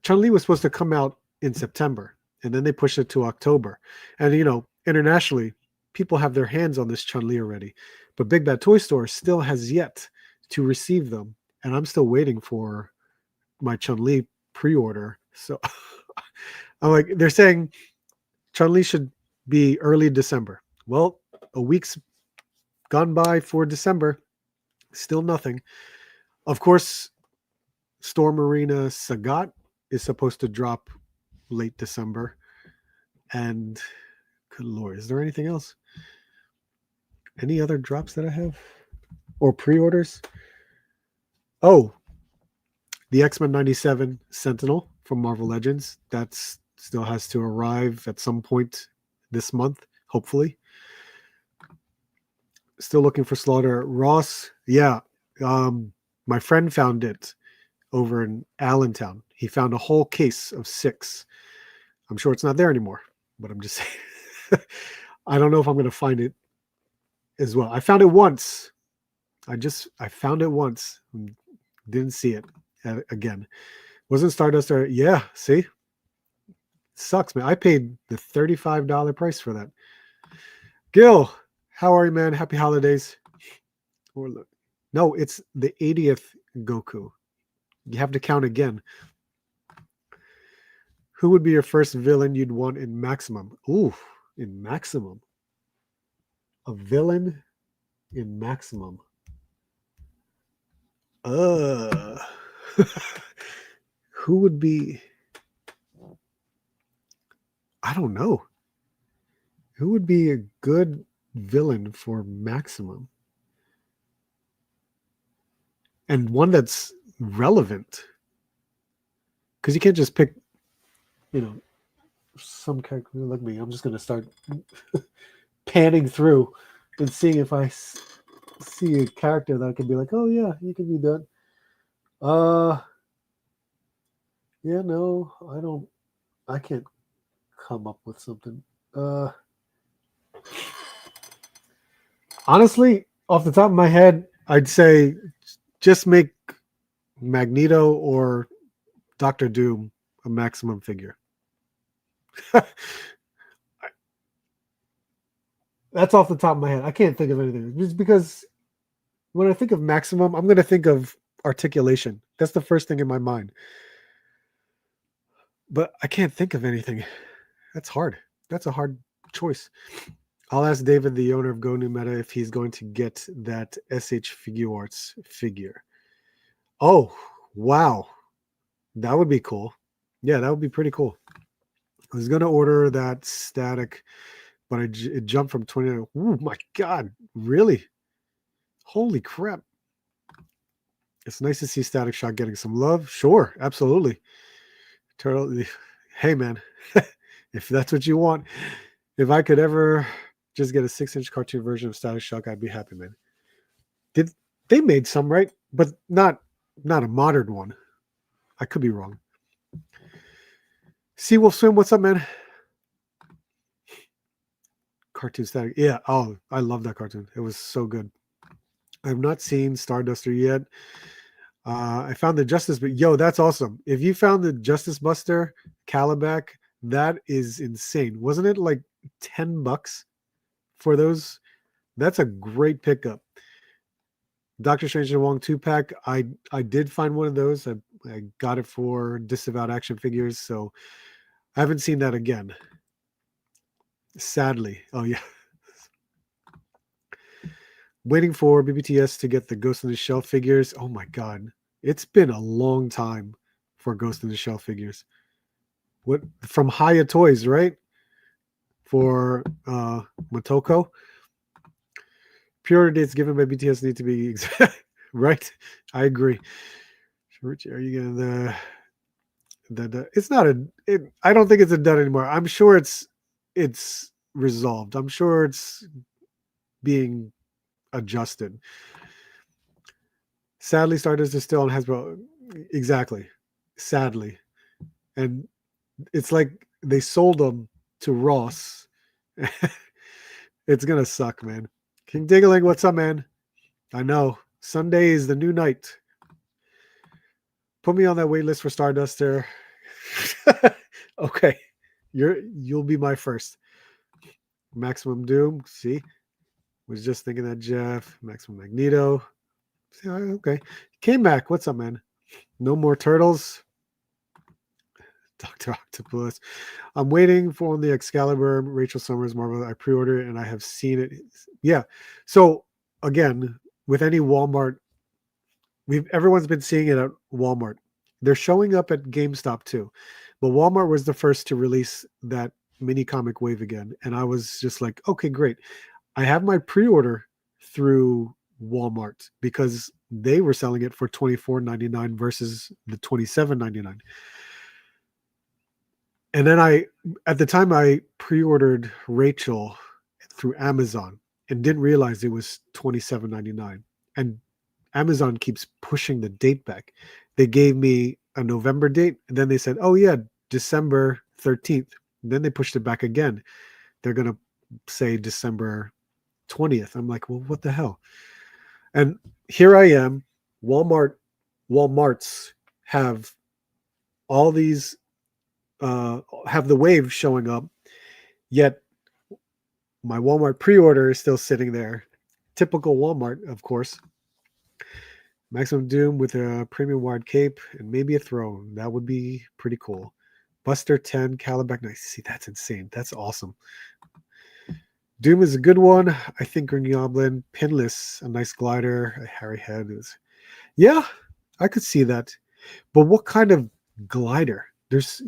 Chun-Li was supposed to come out in September, and then they pushed it to October. And internationally, people have their hands on this Chun-Li already, but Big Bad Toy Store still has yet to receive them, and I'm still waiting for my Chun-Li pre-order. So I'm like, they're saying Chun-Li should be early December. Well, a week's gone by for December, still nothing. Of course, Storm Arena Sagat is supposed to drop late December. And good Lord, is there anything else? Any other drops that I have? Or pre-orders? Oh, the X-Men 97 Sentinel from Marvel Legends. That's still has to arrive at some point this month, hopefully. Still looking for Slaughter. Ross, yeah. My friend found it over in Allentown. He found a whole case of 6. I'm sure it's not there anymore, but I'm just saying. I don't know if I'm going to find it as well. I found it once. I found it once. Didn't see it again. Wasn't Stardust? Yeah, see? It sucks, man. I paid the $35 price for that. Gil, how are you, man? Happy holidays. No, it's the 80th Goku. You have to count again. Who would be your first villain you'd want in Maximum? Ooh, in Maximum. A villain in Maximum. Who would be? I don't know. Who would be a good villain for Maximum? And one that's relevant. Because you can't just pick, some character like me. I'm just going to start panning through and seeing if I see a character that I can be like, oh yeah, you can do that. Yeah, no, I can't come up with something. Honestly, off the top of my head, I'd say just make Magneto or Doctor Doom a Maximum figure. That's off the top of my head. I can't think of anything. Just because when I think of Maximum, I'm going to think of articulation. That's the first thing in my mind. But I can't think of anything. That's hard. That's a hard choice. I'll ask David, the owner of Go New Meta, if he's going to get that SH Figuarts figure. Oh, wow. That would be cool. Yeah, that would be pretty cool. I was gonna order that static, but it jumped from 20. Oh my god, really? Holy crap! It's nice to see Static Shock getting some love. Sure, absolutely. Turtle, hey man, if that's what you want, if I could ever just get a 6-inch cartoon version of Static Shock, I'd be happy, man. Did they made some, right? But not a modern one. I could be wrong. Seawolf Swim, what's up, man? Cartoon Static. Yeah. Oh, I love that cartoon. It was so good. I've not seen Starduster yet. I found the Justice, but yo, that's awesome. If you found the Justice Buster Calabac, that is insane. Wasn't it like $10 for those? That's a great pickup. Doctor Strange and Wong 2-pack. I did find one of those. I got it for Disavowed Action Figures, so I haven't seen that again. Sadly. Oh yeah. Waiting for BBTS to get the Ghost in the Shell figures. Oh my god. It's been a long time for Ghost in the Shell figures. What from Haya Toys, right? For Motoko. Pure dates given by BTS need to be right. I agree. Richie, are you getting the it's not I don't think it's a dud anymore. I'm sure it's resolved. I'm sure it's being adjusted. Sadly, Stardust is still on Hasbro. Exactly. Sadly. And it's like they sold them to Ross. It's gonna suck, man. King Diggling, what's up, man? I know. Sunday is the new night. Put me on that wait list for Starduster. Okay. You'll be my first. Maximum Doom. See? Was just thinking that, Jeff. Maximum Magneto. See, okay. K-Mac, what's up, man? No more turtles. Dr. Octopus. I'm waiting for the Excalibur Rachel Summers Marvel. I pre-ordered and I have seen it. Yeah. So again, with any Walmart, everyone's been seeing it at Walmart. They're showing up at GameStop too. But Walmart was the first to release that mini comic wave again. And I was just like, okay, great. I have my pre-order through Walmart because they were selling it for $24.99 versus the $27.99. And then at the time I pre-ordered Rachel through Amazon and didn't realize it was $27.99. And Amazon keeps pushing the date back. They gave me a November date, and then they said, oh yeah, December 13th. And then they pushed it back again. They're going to say December 20th. I'm like, well, what the hell? And here I am. Walmarts have all these have the wave showing up, yet my Walmart pre-order is still sitting there. Typical Walmart, of course. Maximum Doom with a premium wide cape and maybe a throne. That would be pretty cool. Buster 10, Calabac. Nice. See, that's insane. That's awesome. Doom is a good one. I think Green Goblin, Pinless, a nice glider, a hairy head. Yeah, I could see that. But what kind of glider?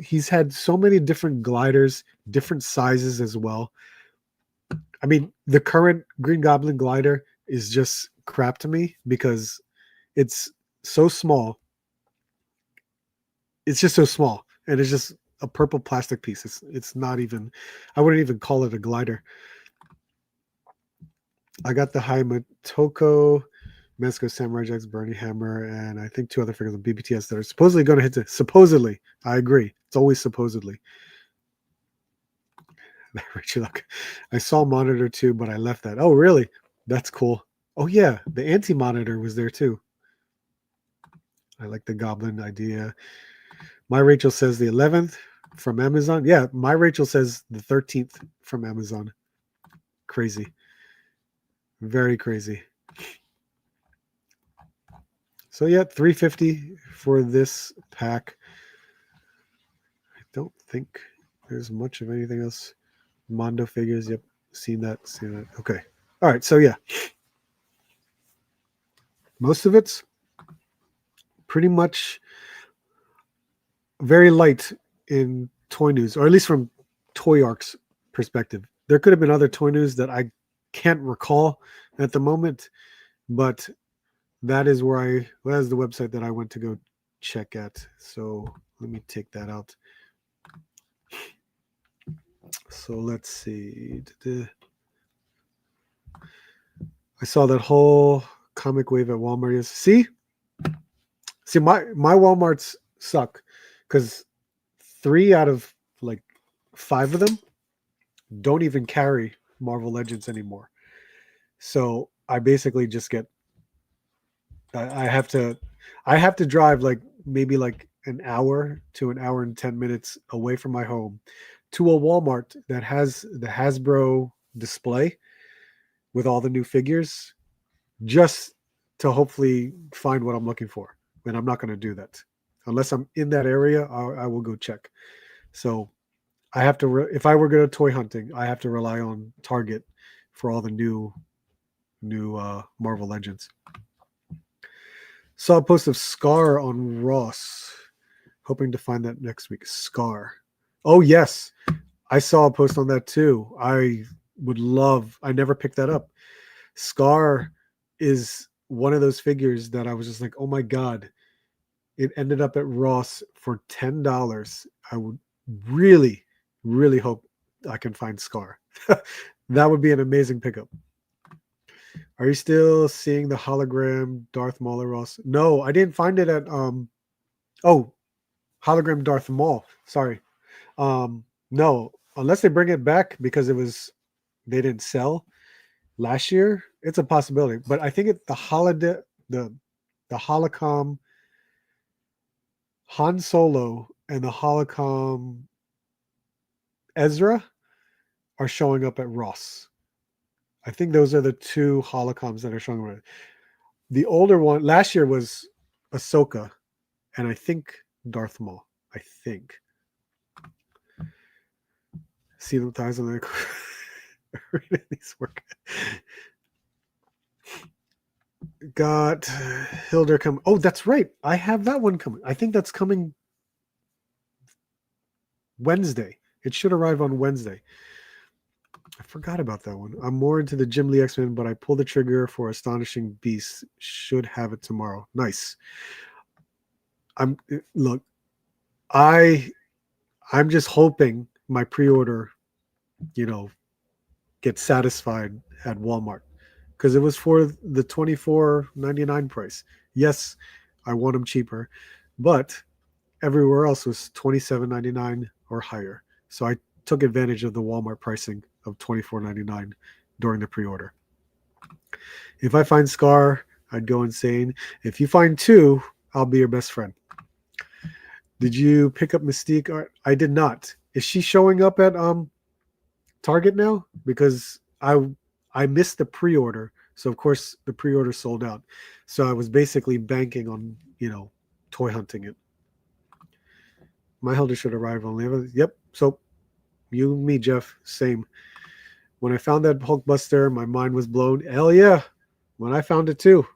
He's had so many different gliders, different sizes as well. I mean, the current Green Goblin glider is just crap to me because it's so small. It's just so small, and it's just a purple plastic piece. It's not even. I wouldn't even call it a glider. I got the Motoko, Mexico Samurai Jack's Bernie Hammer, and I think 2 other figures of BBTS that are supposedly going to hit. Supposedly, I agree. It's always supposedly. Richard, look, I saw Monitor too, but I left that. Oh, really? That's cool. Oh yeah, the Anti-Monitor was there too. I like the Goblin idea. My Rachel says the 11th from Amazon. Yeah, my Rachel says the 13th from Amazon. Crazy. Very crazy. So yeah, $350 for this pack. I don't think there's much of anything else. Mondo figures. Yep, seen that. Okay. All right. So yeah, most of it's pretty much very light in toy news, or at least from Toy Arc's perspective. There could have been other toy news that I can't recall at the moment, but that is that is the website that I went to go check at. So let me take that out. So let's see. I saw that whole comic wave at Walmart. See, my Walmarts suck because 3 out of like 5 of them don't even carry Marvel Legends anymore. So I basically just get I have to drive like maybe like an hour to an hour and 10 minutes away from my home to a Walmart that has the Hasbro display with all the new figures just to hopefully find what I'm looking for. And I'm not going to do that unless I'm in that area. I will go check. So I have to if I were going to toy hunting, I have to rely on Target for all the new Marvel Legends. Saw a post of Scar on Ross. Hoping to find that next week. Scar. Oh, yes. I saw a post on that too. I never picked that up. Scar is one of those figures that I was just like, oh my God. It ended up at Ross for $10. I would really, really hope I can find Scar. That would be an amazing pickup. Are you still seeing the hologram Darth Maul, Ross? No, I didn't find it at hologram Darth Maul. Sorry. No, unless they bring it back because they didn't sell last year. It's a possibility, but I think the holocom Han Solo and the holocom Ezra are showing up at Ross. I think those are the 2 holocoms that are showing up. The older one last year was Ahsoka, and I think Darth Maul. I think. See the ties on the these work. Got Hilder come. Oh, that's right. I have that one coming. I think that's coming Wednesday. It should arrive on Wednesday. I forgot about that one. I'm more into the Jim Lee X-Men, but I pulled the trigger for Astonishing Beasts. Should have it tomorrow. Nice. I'm just hoping my pre-order, gets satisfied at Walmart because it was for the $24.99 price. Yes, I want them cheaper, but everywhere else was $27.99 or higher. So I took advantage of the Walmart pricing of $24.99 during the pre-order. If I find Scar, I'd go insane. If you find 2, I'll be your best friend. Did you pick up Mystique? I did not. Is she showing up at Target now? Because I missed the pre-order, so of course the pre-order sold out. So I was basically banking on toy hunting it. My Helder should arrive only. Yep. So you and me, Jeff, same. When I found that Hulkbuster, my mind was blown. Hell yeah! When I found it too,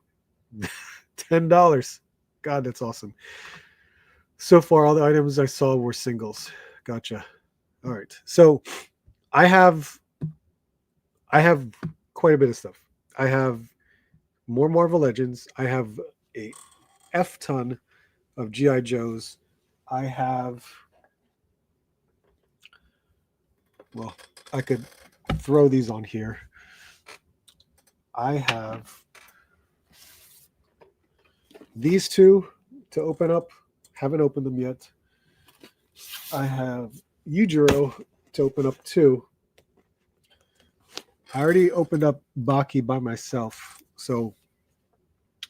$10. God, that's awesome. So far, all the items I saw were singles. Gotcha. All right. So I have quite a bit of stuff. I have more Marvel Legends. I have a F ton of G.I. Joes. I have, well, I could throw these on here. I have these 2 to open up. Haven't opened them yet. I have Yujiro to open up 2. I already opened up Baki by myself. So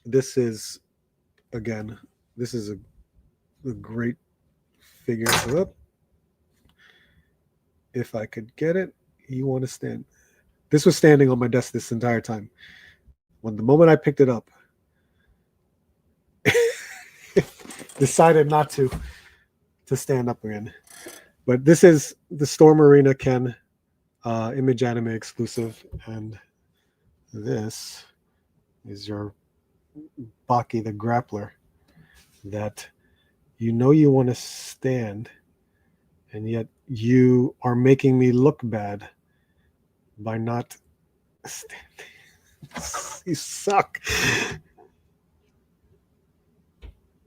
this is a great figure. If I could get it, you want to stand. This was standing on my desk this entire time. When the moment I picked it up, decided not to stand up again. But this is the Storm Arena Ken Image Anime exclusive, and this is your Baki the Grappler that you want to stand And yet you are making me look bad by not standing. You suck.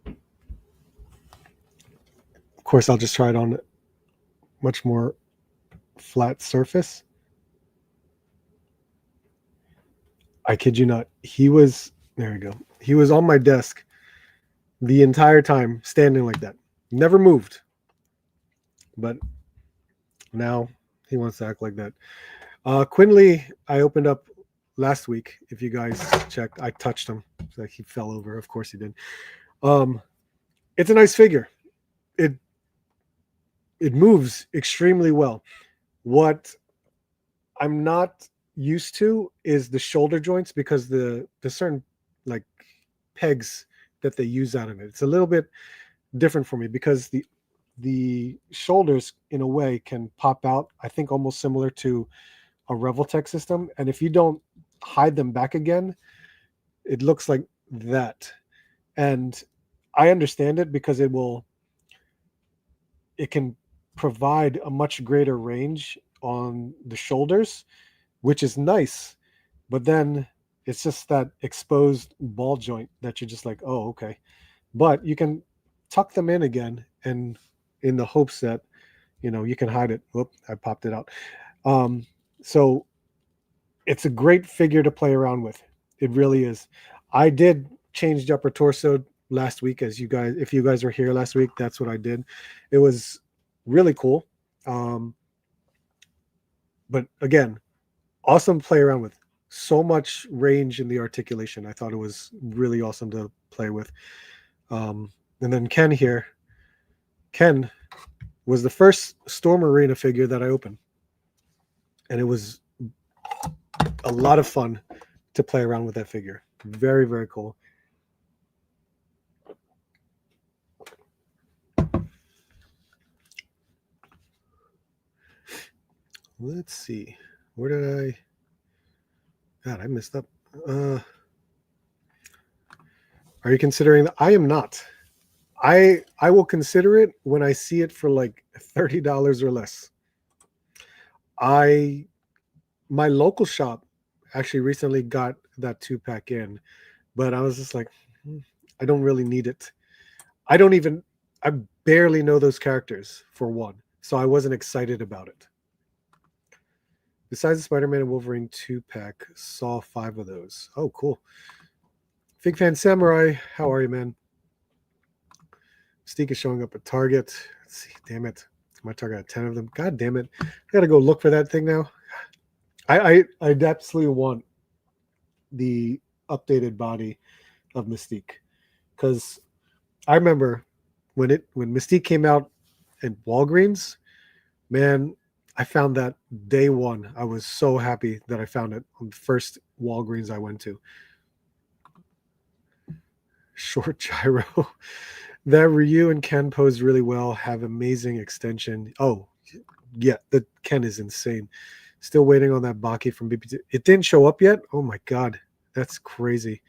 Of course, I'll just try it on a much more flat surface. I kid you not. There we go. He was on my desk the entire time, standing like that. Never moved. But now he wants to act like that. Quinley, I opened up last week. If you guys checked, I touched him. Like he fell over. Of course he did. It's a nice figure. It moves extremely well. What I'm not used to is the shoulder joints, because the certain like pegs that they use out of it. It's a little bit different for me, because the shoulders in a way can pop out, I think almost similar to a Revoltech system, and if you don't hide them back again, it looks like that. And I understand it, because it can provide a much greater range on the shoulders, which is nice. But then it's just that exposed ball joint that you're just like, oh, okay. But you can tuck them in again, and in the hopes that you can hide it. Whoop, I popped it out. So it's a great figure to play around with. It really is. I did change the upper torso last week, if you guys were here last week, that's what I did. It was really cool. But again, awesome to play around with. So much range in the articulation. I thought it was really awesome to play with. And then Ken here. Ken was the first Storm Arena figure that I opened. And it was a lot of fun to play around with that figure. Very, very cool. Let's see. Where did God, I messed up. Are you considering that? I am not. I will consider it when I see it for like $30 or less. My local shop actually recently got that 2-pack in, but I was just like, I don't really need it. I barely know those characters, for one, so I wasn't excited about it. Besides the Spider-Man and Wolverine 2-pack, saw 5 of those. Oh, cool. Fig Fan Samurai, how are you, man? Mystique is showing up at Target. Let's see, damn it. My Target had 10 of them. God damn it. I gotta go look for that thing now. I absolutely want the updated body of Mystique, because I remember when Mystique came out in Walgreens, man, I found that day one. I was so happy that I found it on the first Walgreens I went to. Short gyro. That Ryu and Ken pose really well, have amazing extension. Oh, yeah, the Ken is insane. Still waiting on that Baki from BPT. It didn't show up yet? Oh my God, that's crazy.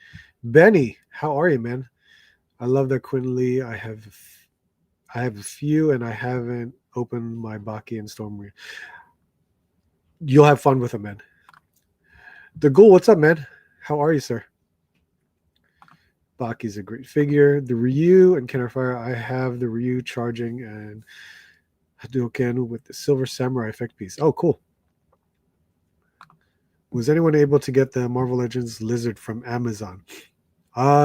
Benny, how are you, man? I love that Quinley. I have a few, and I haven't opened my Baki and Storm. You'll have fun with them, man. The Ghoul, what's up, man? How are you, sir? Baki's a great figure. The Ryu and Kenner Fire, I have the Ryu charging and Hadouken with the Silver Samurai effect piece. Oh, cool. Was anyone able to get the Marvel Legends Lizard from Amazon?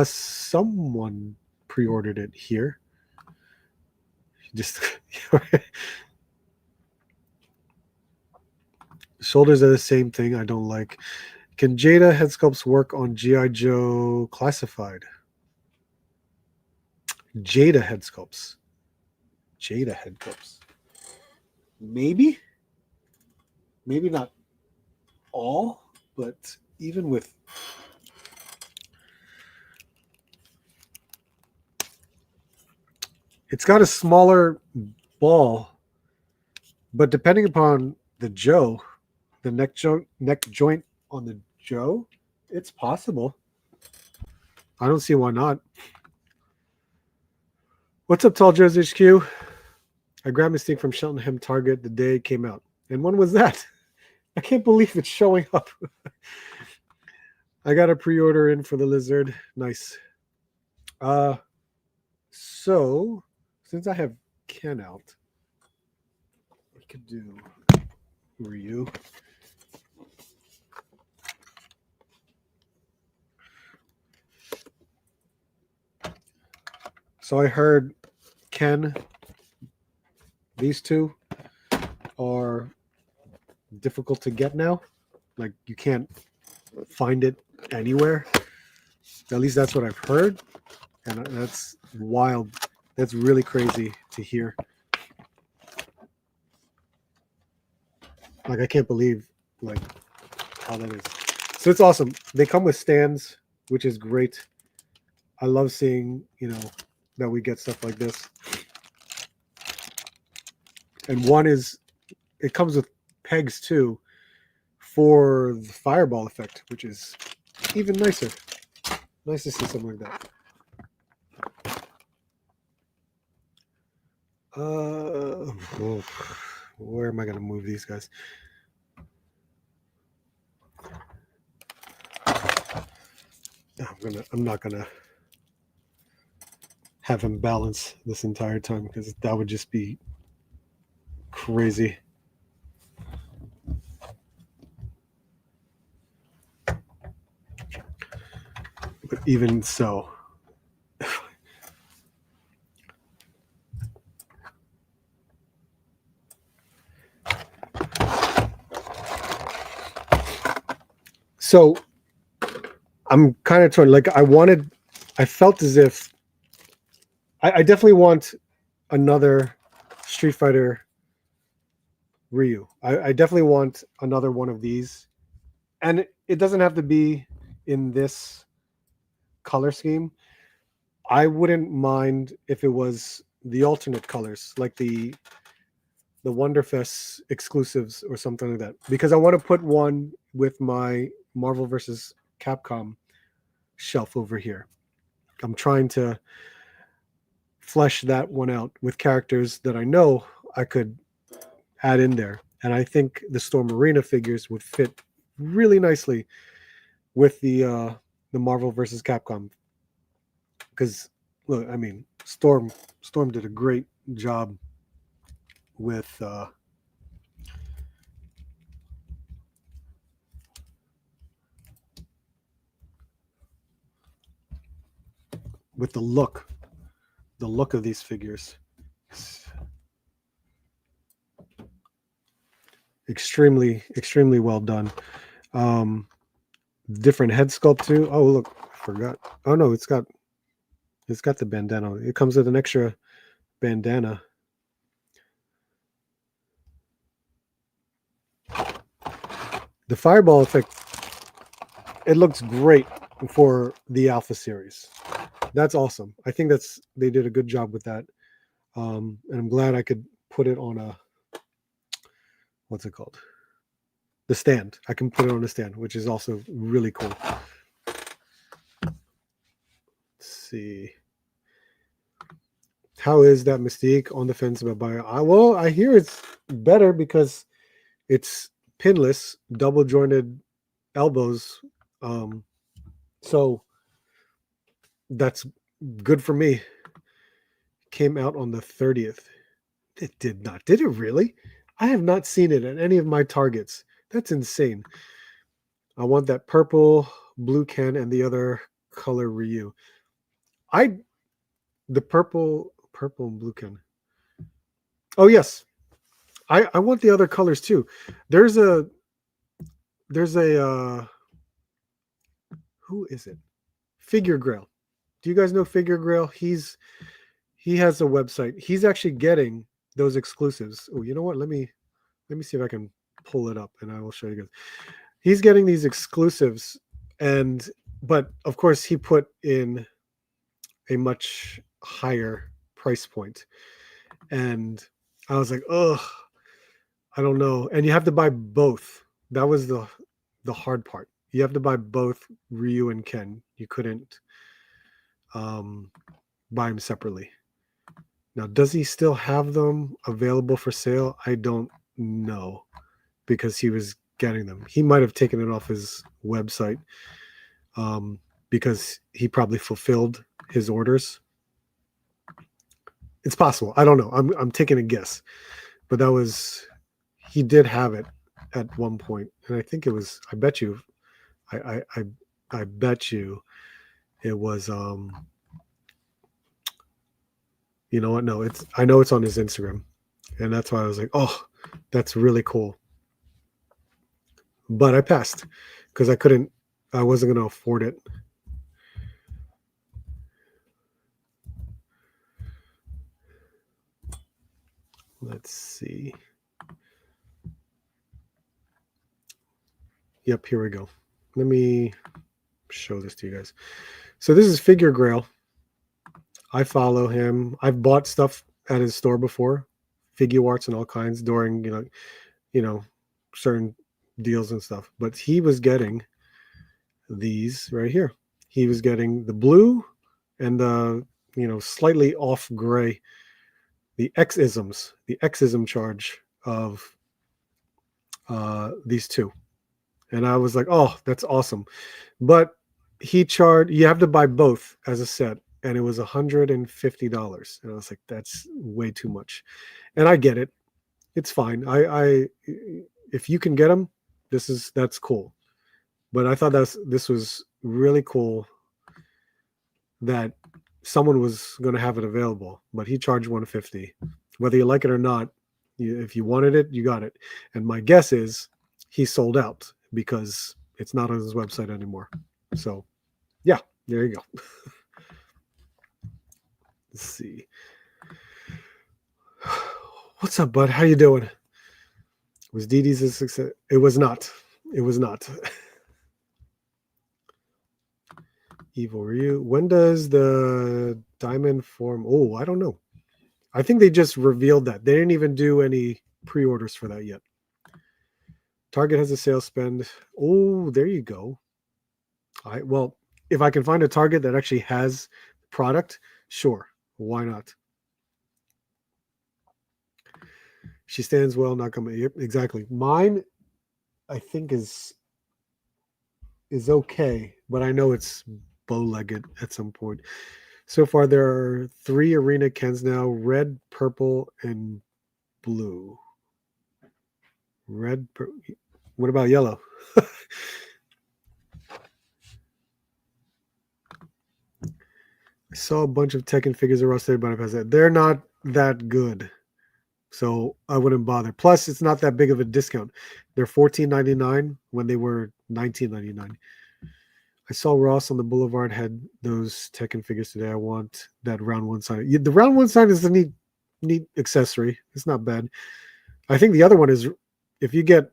Someone pre-ordered it here. Just shoulders are the same thing. I don't like. Can Jada head sculpts work on G.I. Joe Classified? Jada head sculpts. Maybe not all, but even with it's got a smaller ball, but depending upon the Joe, the neck joint on the Joe, it's possible. I don't see why not. What's up, Tall Joe's HQ? I grabbed Mystique from Cheltenham Target the day it came out. And when was that? I can't believe it's showing up. I got a pre-order in for the lizard. Nice. So since I have Ken out, we could do Ryu. So I heard Ken, these two are difficult to get now. Like you can't find it anywhere. At least that's what I've heard. And that's wild. That's really crazy to hear. Like I can't believe like how that is. So it's awesome. They come with stands, which is great. I love seeing, that we get stuff like this. And one is, it comes with pegs too for the fireball effect, which is even nicer. Nice to see something like that. Where am I going to move these guys? I'm not gonna have him balance this entire time because that would just be crazy. But even so, so I'm kind of torn. Like I felt as if I definitely want another Street Fighter Ryu. I definitely want another one of these. And it doesn't have to be in this color scheme. I wouldn't mind if it was the alternate colors, like the Wonderfest exclusives or something like that. Because I want to put one with my Marvel vs. Capcom shelf over here. I'm trying to flesh that one out with characters that I know I could add in there. And I think the Storm Arena figures would fit really nicely with the Marvel vs. Capcom. Because look, I mean, Storm did a great job with the look of these figures. Extremely well done. Different head sculpt too. Oh look, I forgot. Oh no, it's got the bandana. It comes with an extra bandana. The fireball effect, it looks great for the Alpha series. That's awesome. I think they did a good job with that. And I'm glad I could put it on a, what's it called? The stand. I can put it on a stand, which is also really cool. Let's see. How is that Mystique on the fence about Bio? Well, I hear it's better because it's pinless, double jointed elbows. So that's good for me. Came out on the 30th. It did not. Did it really? I have not seen it at any of my targets. That's insane. I want that purple, blue Ken, and the other color Ryu. The purple and blue Ken. Oh yes. I want the other colors too. There's a who is it? Figure Grail. Do you guys know Figure Grail? He has a website. He's actually getting those exclusives. Oh, you know what? Let me see if I can pull it up and I will show you guys. He's getting these exclusives, but of course he put in a much higher price point. And I was like, ugh, I don't know. And you have to buy both. That was the hard part. You have to buy both Ryu and Ken. You couldn't buy them separately. Now, does he still have them available for sale? I don't know, because he was getting them. He might have taken it off his website, because he probably fulfilled his orders. It's possible. I don't know. I'm taking a guess, but he did have it at one point, and I think it was. I bet you. I bet you it was. You know what? No, I know it's on his Instagram, and that's why I was like, oh, that's really cool. But I passed because I wasn't going to afford it. Let's see. Yep, here we go. Let me show this to you guys. So this is Figure Grail. I follow him. I've bought stuff at his store before, Figuarts and all kinds during, certain deals and stuff. But he was getting these right here. He was getting the blue and the, slightly off gray, the X-ism charge of these two. And I was like, oh, that's awesome. But you have to buy both as a set, and it was $150. And I was like, that's way too much. And I get it. It's fine. If you can get them, that's cool. But I thought this was really cool that someone was going to have it available, but he charged $150. Whether you like it or not, if you wanted it, you got it. And my guess is he sold out because it's not on his website anymore. So, yeah, there you go. Let's see. What's up, bud? How you doing? Was DD's a success? It was not. It was not. Evil Ryu. When does the diamond form? Oh, I don't know. I think they just revealed that. They didn't even do any pre-orders for that yet. Target has a sales spend. Oh, there you go. Well, if I can find a Target that actually has product, sure. Why not? She stands well, not coming. Yep, exactly. Mine, I think, is okay, but I know it's bow-legged at some point. So far, there are 3 Arena Kens now: red, purple, and blue. What about yellow? I saw a bunch of Tekken figures are rusted, but I said they're not that good, so I wouldn't bother. Plus, it's not that big of a discount. They're $14.99 when they were $19.99. I saw Ross on the Boulevard had those Tekken figures today. I want that round one sign. The round one sign is a neat accessory. It's not bad. I think the other one is if you get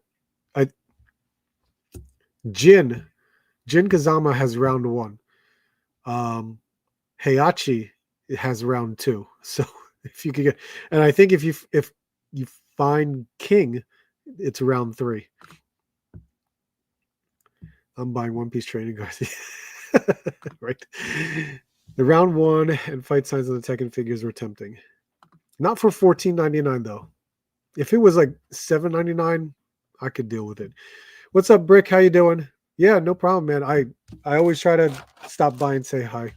Jin Kazama has round one. Heihachi has round 2. So if you could get, and I think if you find King, it's round 3. I'm buying One Piece trading cards. Right. The round 1 and fight signs on the Tekken figures were tempting. Not for $14.99 though. If it was like $7.99, I could deal with it. What's up, Brick? How you doing? Yeah, no problem, man. I always try to stop by and say hi.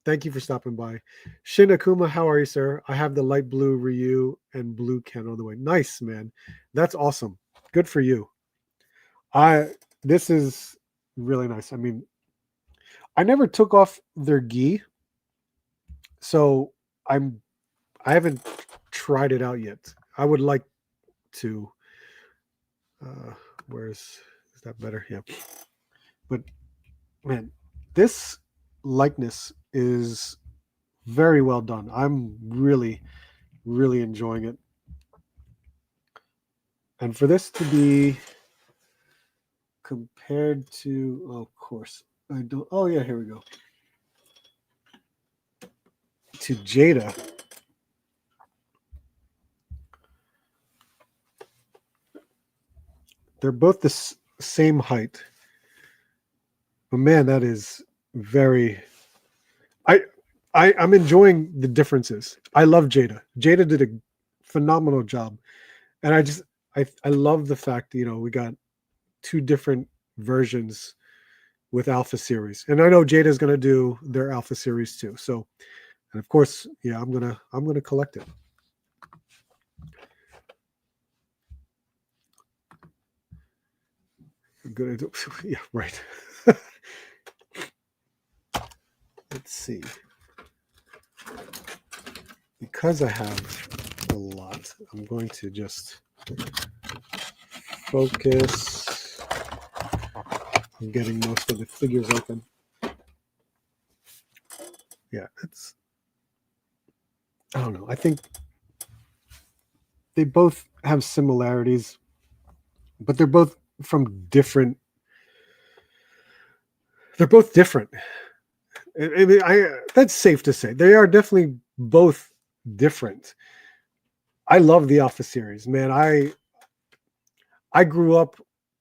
Thank you for stopping by. Shin Akuma, how are you, sir? I have the light blue Ryu and blue Ken on the way. Nice, man. That's awesome. Good for you. This is really nice. I mean, I never took off their gi, so I haven't tried it out yet. I would like to. Is that better? Yeah. But man, this likeness is very well done. I'm really, really enjoying it. And for this to be compared to, of course, I don't. Oh yeah, here we go. To Jada. They're both the same height. But man, that is very. I'm enjoying the differences. I love Jada. Jada did a phenomenal job, and I love the fact we got two different versions with Alpha Series, and I know Jada's gonna do their Alpha Series too. So, and of course, yeah, I'm gonna collect it. I'm gonna do, yeah, right. Let's see. Because I have a lot, I'm going to just focus on getting most of the figures open. Yeah, I don't know. I think they both have similarities, but they're both from different. They're both different. I mean, that's safe to say. They are definitely both different. I love the Alpha series, man. I grew up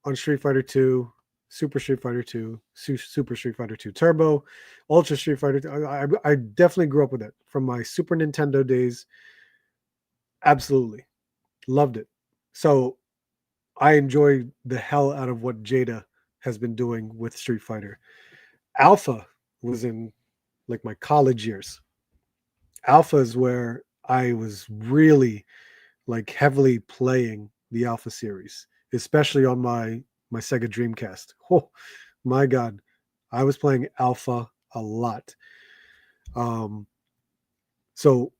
on Street Fighter 2, Super Street Fighter 2, Super Street Fighter 2 Turbo, Ultra Street Fighter 2. I definitely grew up with it from my Super Nintendo days. Absolutely. Loved it. So I enjoy the hell out of what Jada has been doing with Street Fighter. Alpha was in like my college years. Alpha is where I was really like heavily playing the Alpha series, especially on my Sega Dreamcast. Oh my god, I was playing Alpha a lot. Um, so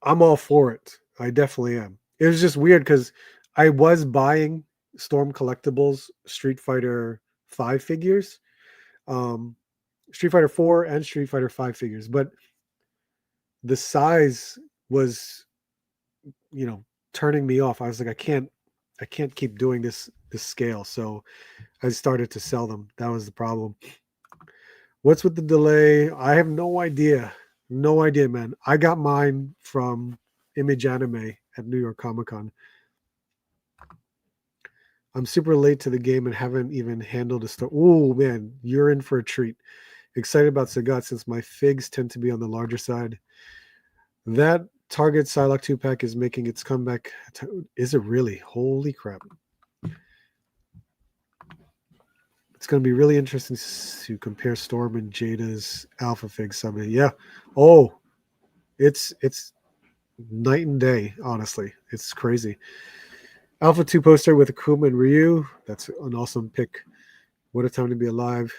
I'm all for it. I definitely am. It was just weird because I was buying Storm Collectibles Street Fighter 5 figures, um, Street Fighter 4 and Street Fighter 5 figures, but the size was, you know, turning me off. I was like, I can't keep doing this scale. So I started to sell them. That was the problem. What's with the delay? I have no idea. No idea, man. I got mine from Image Anime at New York Comic Con. I'm super late to the game and haven't even handled a store. Oh man, you're in for a treat. Excited about Sagat since my figs tend to be on the larger side. That Target Psylocke 2 pack is making its comeback. Is it really? Holy crap. It's going to be really interesting to compare Storm and Jada's Alpha Fig summit. Yeah. Oh, it's night and day, honestly. It's crazy. Alpha 2 poster with Akuma and Ryu. That's an awesome pick. What a time to be alive.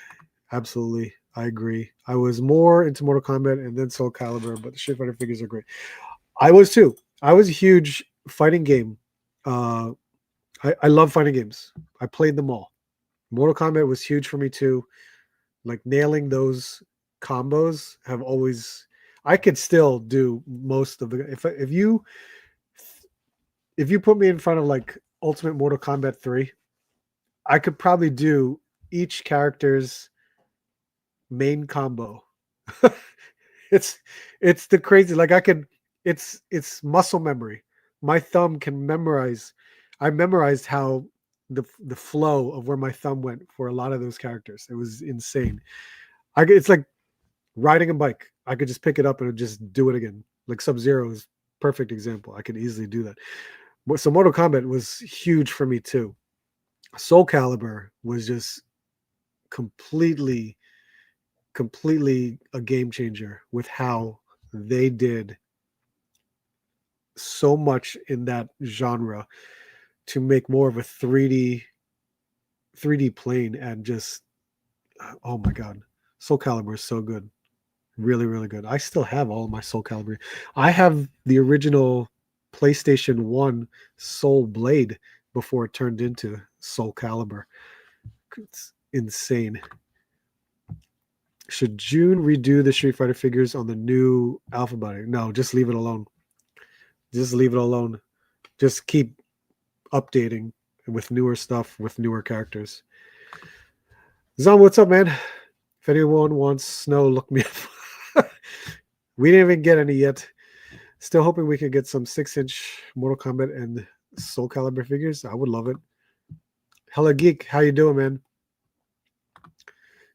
Absolutely. I agree. I was more into Mortal Kombat and then Soul Calibur, but the Street Fighter figures are great. I was too. I was a huge fighting game. Uh, I love fighting games. I played them all. Mortal Kombat was huge for me too. Like nailing those combos have always. I could still do most of the. If you put me in front of like Ultimate Mortal Kombat 3, I could probably do each character's main combo. it's it's the crazy, like I can, it's muscle memory. My thumb can memorize. I memorized how the flow of where my thumb went for a lot of those characters. It was insane. It's like riding a bike. I could just pick it up and just do it again. Like Sub-Zero is perfect example. I could easily do that. So Mortal Kombat was huge for me too. Soul Calibur was just completely completely a game changer with how they did so much in that genre to make more of a 3D plane and just, oh my god, Soul Calibur is so good. Really, really good. I still have all of my Soul Calibur. I have the original PlayStation 1 Soul Blade before it turned into Soul Calibur. It's insane. Should June redo the Street Fighter figures on the new Alphabet? No, just leave it alone. Just leave it alone. Just keep updating with newer stuff, with newer characters. Zon, what's up, man? If anyone wants snow, look me up. We didn't even get any yet. Still hoping we could get some 6-inch Mortal Kombat and Soul Calibur figures. I would love it. Hella Geek, how you doing, man?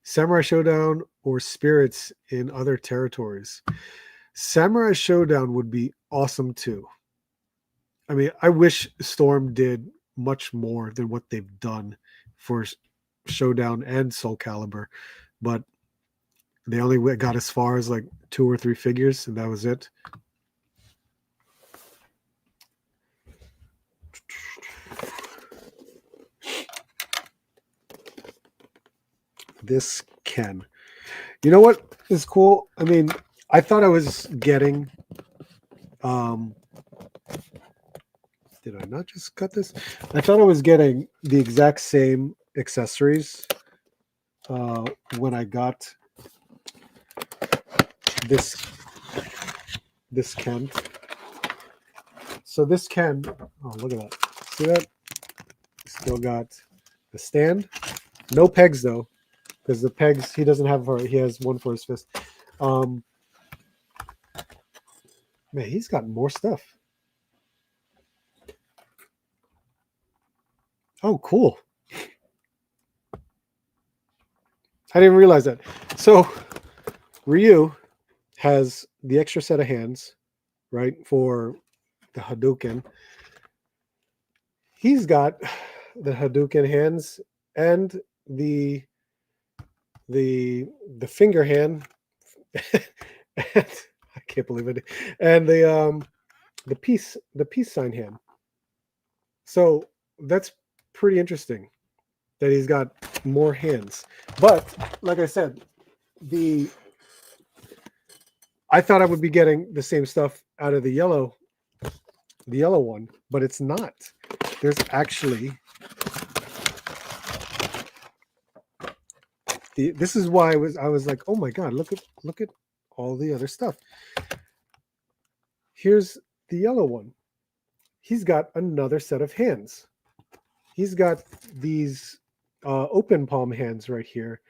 Samurai Showdown or spirits in other territories. Samurai Showdown would be awesome too. I mean, I wish Storm did much more than what they've done for Showdown and Soul Calibur, but they only got as far as like 2 or 3 figures, and that was it. This Ken. You know what is cool? I mean, I thought I was getting did I not just cut this? I thought I was getting the exact same accessories when I got this Ken. So this Ken, oh look at that. See that? Still got the stand. No pegs though, because the pegs he doesn't have for, he has one for his fist. Man, he's got more stuff. Oh, cool. I didn't realize that. So Ryu has the extra set of hands, right, for the Hadouken. He's got the Hadouken hands and the finger hand. I can't believe it. And the peace sign hand. So that's pretty interesting that he's got more hands. But like I said, I thought I would be getting the same stuff out of the yellow one, but it's not. There's actually this is why I was like, oh my god, look at all the other stuff. Here's the yellow one. He's got another set of hands. He's got these open palm hands right here,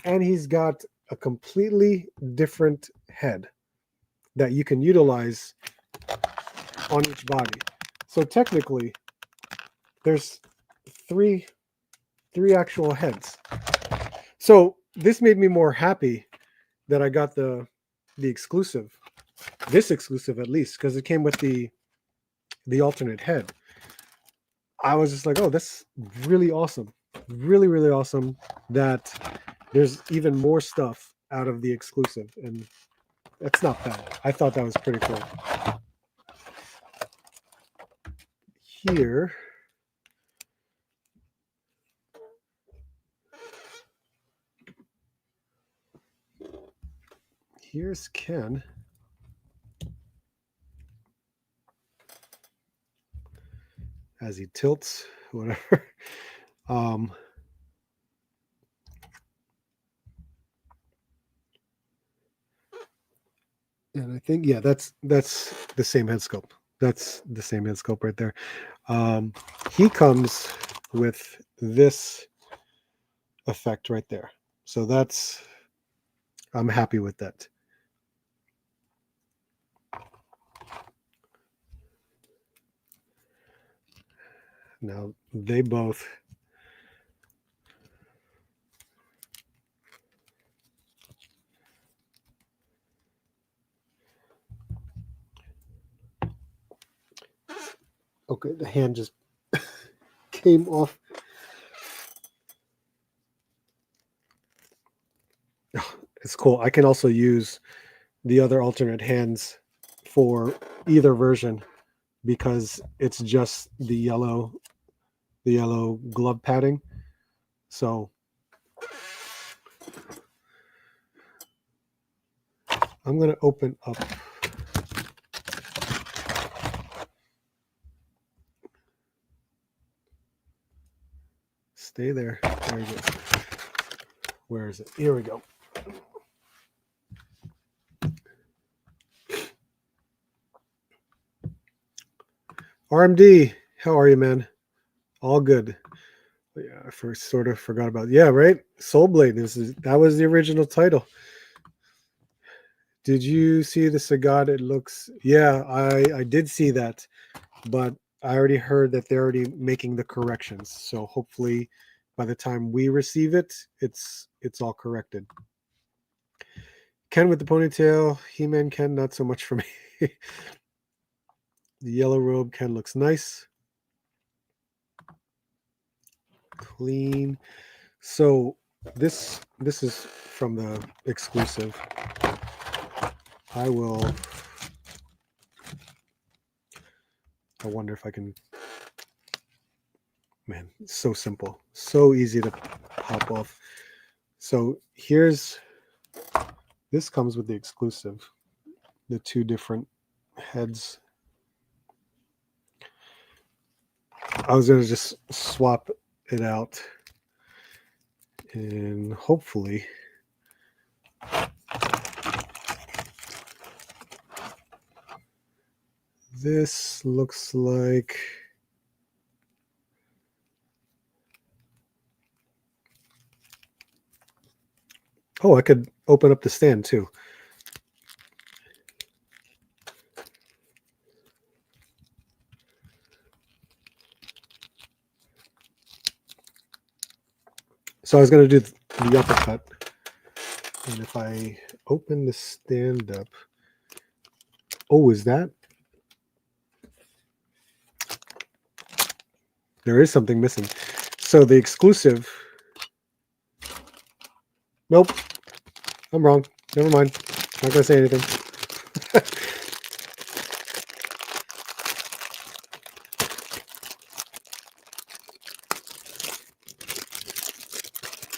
and he's got a completely different head that you can utilize on each body. So technically, there's three actual heads. So this made me more happy that I got the exclusive, this exclusive at least, because it came with the alternate head. I was just like, oh, that's really awesome. Really, really awesome that there's even more stuff out of the exclusive. And that's not bad. I thought that was pretty cool. Here, here's Ken. As he tilts, whatever. And I think, yeah, that's the same head sculpt. That's the same head sculpt right there. He comes with this effect right there. So that's, I'm happy with that. Now they both okay, the hand just came off. It's cool. I can also use the other alternate hands for either version because it's just the yellow glove padding. So I'm going to open up. Stay there. There we go. Where is it? Here we go. RMD, how are you, man? All good. Yeah, I first sort of forgot about. Yeah, right. Soul Blade. That was the original title. Did you see the Sagat? It looks. Yeah, I did see that, but I already heard that they're already making the corrections. So hopefully, by the time we receive it, it's all corrected. Ken with the ponytail. He-Man Ken, not so much for me. The yellow robe Ken looks nice. Clean. So this is from the exclusive. I wonder if I can. Man, it's so simple, so easy to pop off. So this comes with the exclusive, the two different heads. I was gonna just swap it out and hopefully this looks like. Oh, I could open up the stand too. So I was going to do the uppercut. And if I open the stand up. Oh, is that? There is something missing. So the exclusive. Nope. I'm wrong. Never mind. Not going to say anything.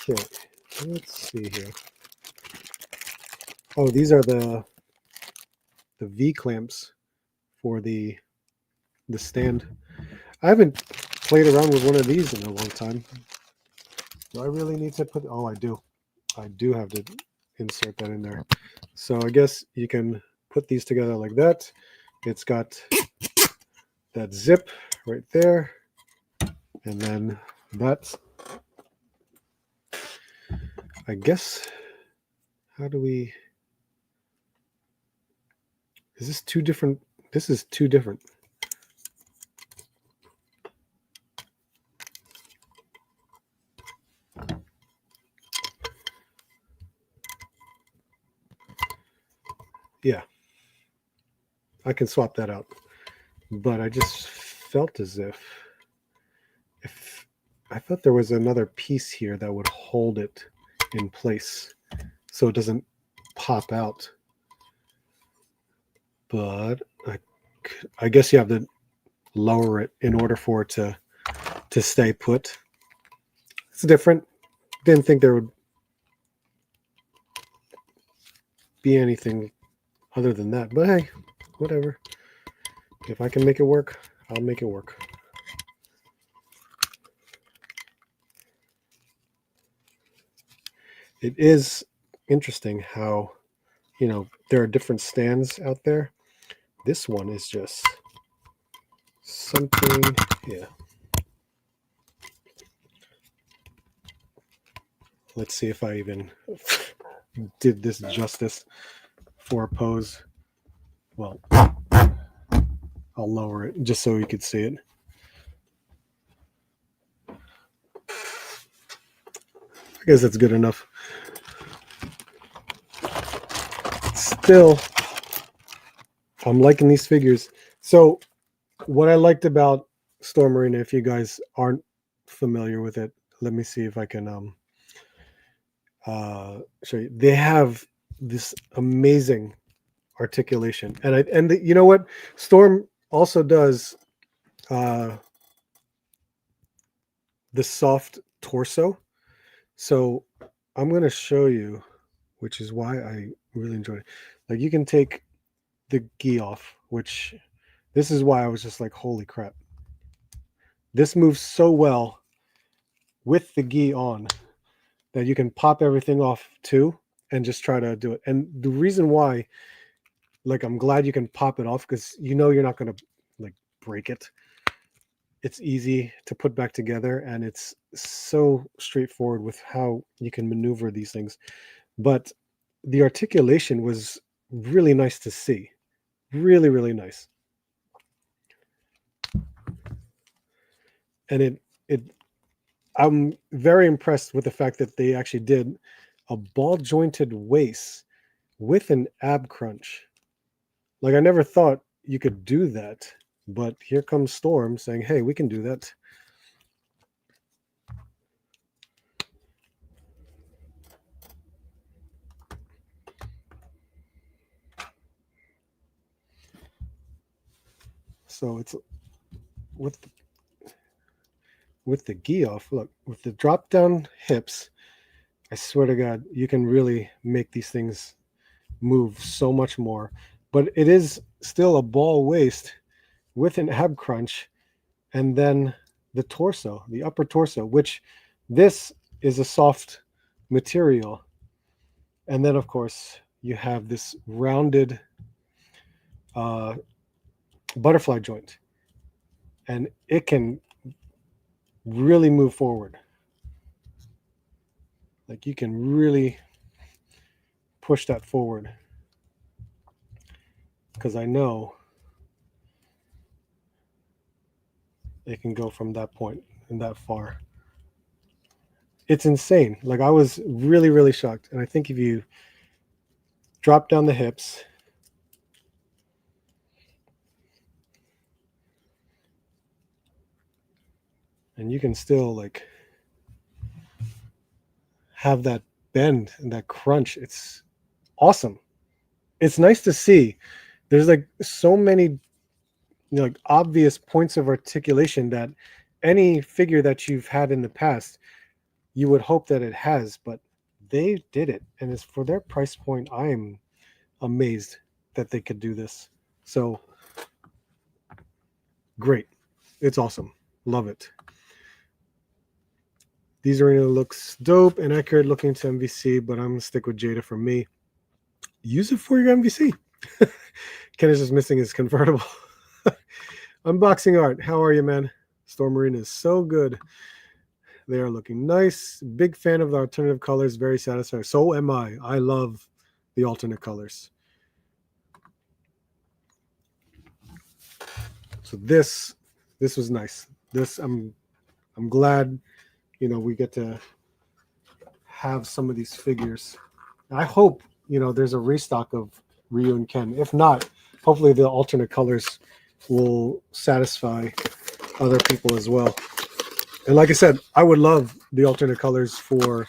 Okay, let's see here. Oh, these are the V clamps for the stand. I haven't played around with one of these in a long time. Do I really need to put? Oh, I do. I do have to insert that in there. So I guess you can put these together like that. It's got that zip right there, and then that's. I guess. How do we? Is this two different? This is two different. Yeah, I can swap that out. But I just felt as if I thought there was another piece here that would hold it in place so it doesn't pop out. But I guess you have to lower it in order for it to stay put. It's different. Didn't think there would be anything other than that. But hey, whatever. If I can make it work, I'll make it work. It is interesting how, there are different stands out there. This one is just something, yeah. Let's see if I even did this justice for a pose. Well, I'll lower it just so you could see it. I guess that's good enough. Still, I'm liking these figures. So what I liked about Storm Arena, if you guys aren't familiar with it, let me see if I can show you. They have this amazing articulation, and you know what? Storm also does the soft torso. So I'm going to show you, which is why I really enjoyed it. Like you can take the gi off, which this is why I was just like, holy crap. This moves so well with the gi on that you can pop everything off too and just try to do it. And the reason why, like, I'm glad you can pop it off because you're not going to like break it. It's easy to put back together and it's so straightforward with how you can maneuver these things. But the articulation was really nice to see. Really, really nice. And I'm very impressed with the fact that they actually did a ball jointed waist with an ab crunch. Like, I never thought you could do that, but here comes Storm saying, hey, we can do that. So it's with the gi off. Look, with the drop down hips, I swear to God, you can really make these things move so much more. But it is still a ball waist with an ab crunch, and then the torso, the upper torso, which this is a soft material. And then, of course, you have this rounded uh, butterfly joint, and it can really move forward. Like, you can really push that forward, because I know it can go from that point and that far. It's insane. Like, I was really, really shocked. And I think if you drop down the hips, and you can still like have that bend and that crunch. It's awesome. It's nice to see. There's like so many like obvious points of articulation that any figure that you've had in the past, you would hope that it has, but they did it. And it's for their price point. I am amazed that they could do this. So great. It's awesome. Love it. These arena looks dope and accurate looking to MVC, but I'm gonna stick with Jada for me. Use it for your MVC. Ken is just missing his convertible. Unboxing art. How are you, man? Storm Marine is so good. They are looking nice. Big fan of the alternative colors. Very satisfying. So am I. I love the alternate colors. So this was nice. This I'm glad, we get to have some of these figures. I hope, there's a restock of Ryu and Ken. If not, hopefully the alternate colors will satisfy other people as well. And like I said, I would love the alternate colors for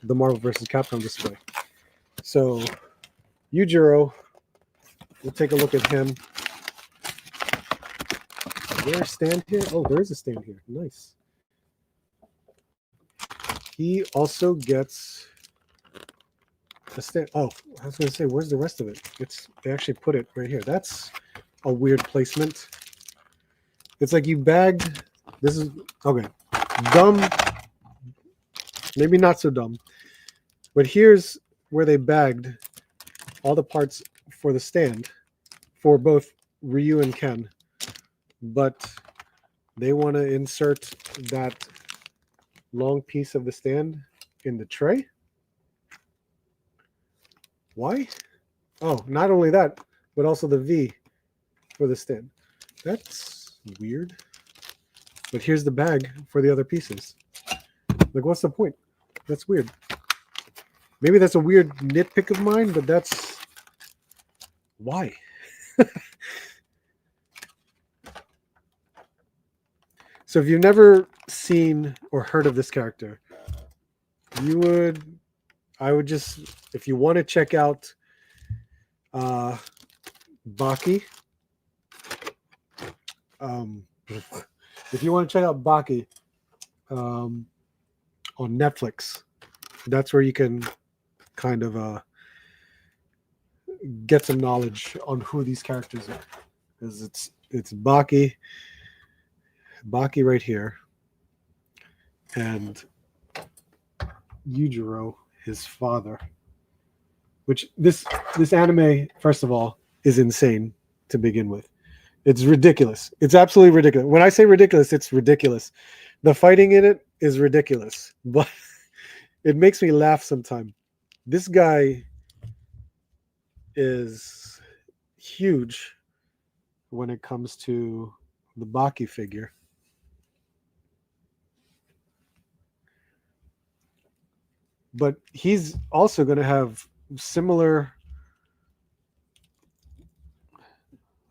the Marvel vs. Capcom display. So, Yujiro, we'll take a look at him. Is there a stand here? Oh, there is a stand here. Nice. He also gets a stand. Oh, I was going to say, where's the rest of it? They actually put it right here. That's a weird placement. It's like you bagged. This is okay. Dumb. Maybe not so dumb. But here's where they bagged all the parts for the stand for both Ryu and Ken. But they want to insert that long piece of the stand in the tray. Why? Oh, not only that, but also the V for the stand. That's weird. But here's the bag for the other pieces. Like, what's the point? That's weird. Maybe that's a weird nitpick of mine, but that's why. So if you've never seen or heard of this character, I would just, if you want to check out Baki, if you want to check out Baki on Netflix, that's where you can kind of get some knowledge on who these characters are. Because it's Baki right here, and Yujiro, his father. Which this anime, first of all, is insane to begin with. It's ridiculous. It's absolutely ridiculous. When I say ridiculous, it's ridiculous. The fighting in it is ridiculous, but it makes me laugh sometimes. This guy is huge when it comes to the Baki figure. But he's also going to have similar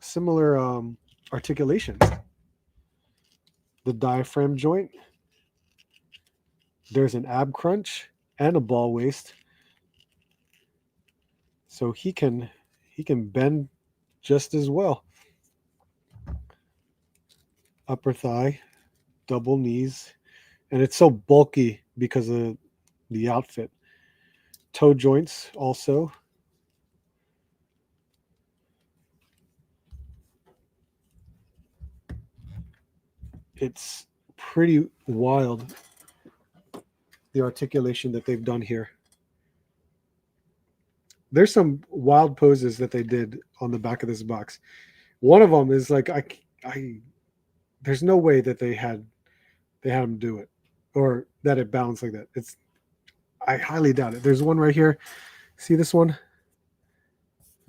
similar articulations. The diaphragm joint. There's an ab crunch and a ball waist. So he can bend just as well. Upper thigh, double knees, and it's so bulky because of the outfit. Toe joints also. It's pretty wild, the articulation that they've done here. There's some wild poses that they did on the back of this box. One of them is like I there's no way that they had him do it or that it balanced like that. I highly doubt it. There's one right here. See this one?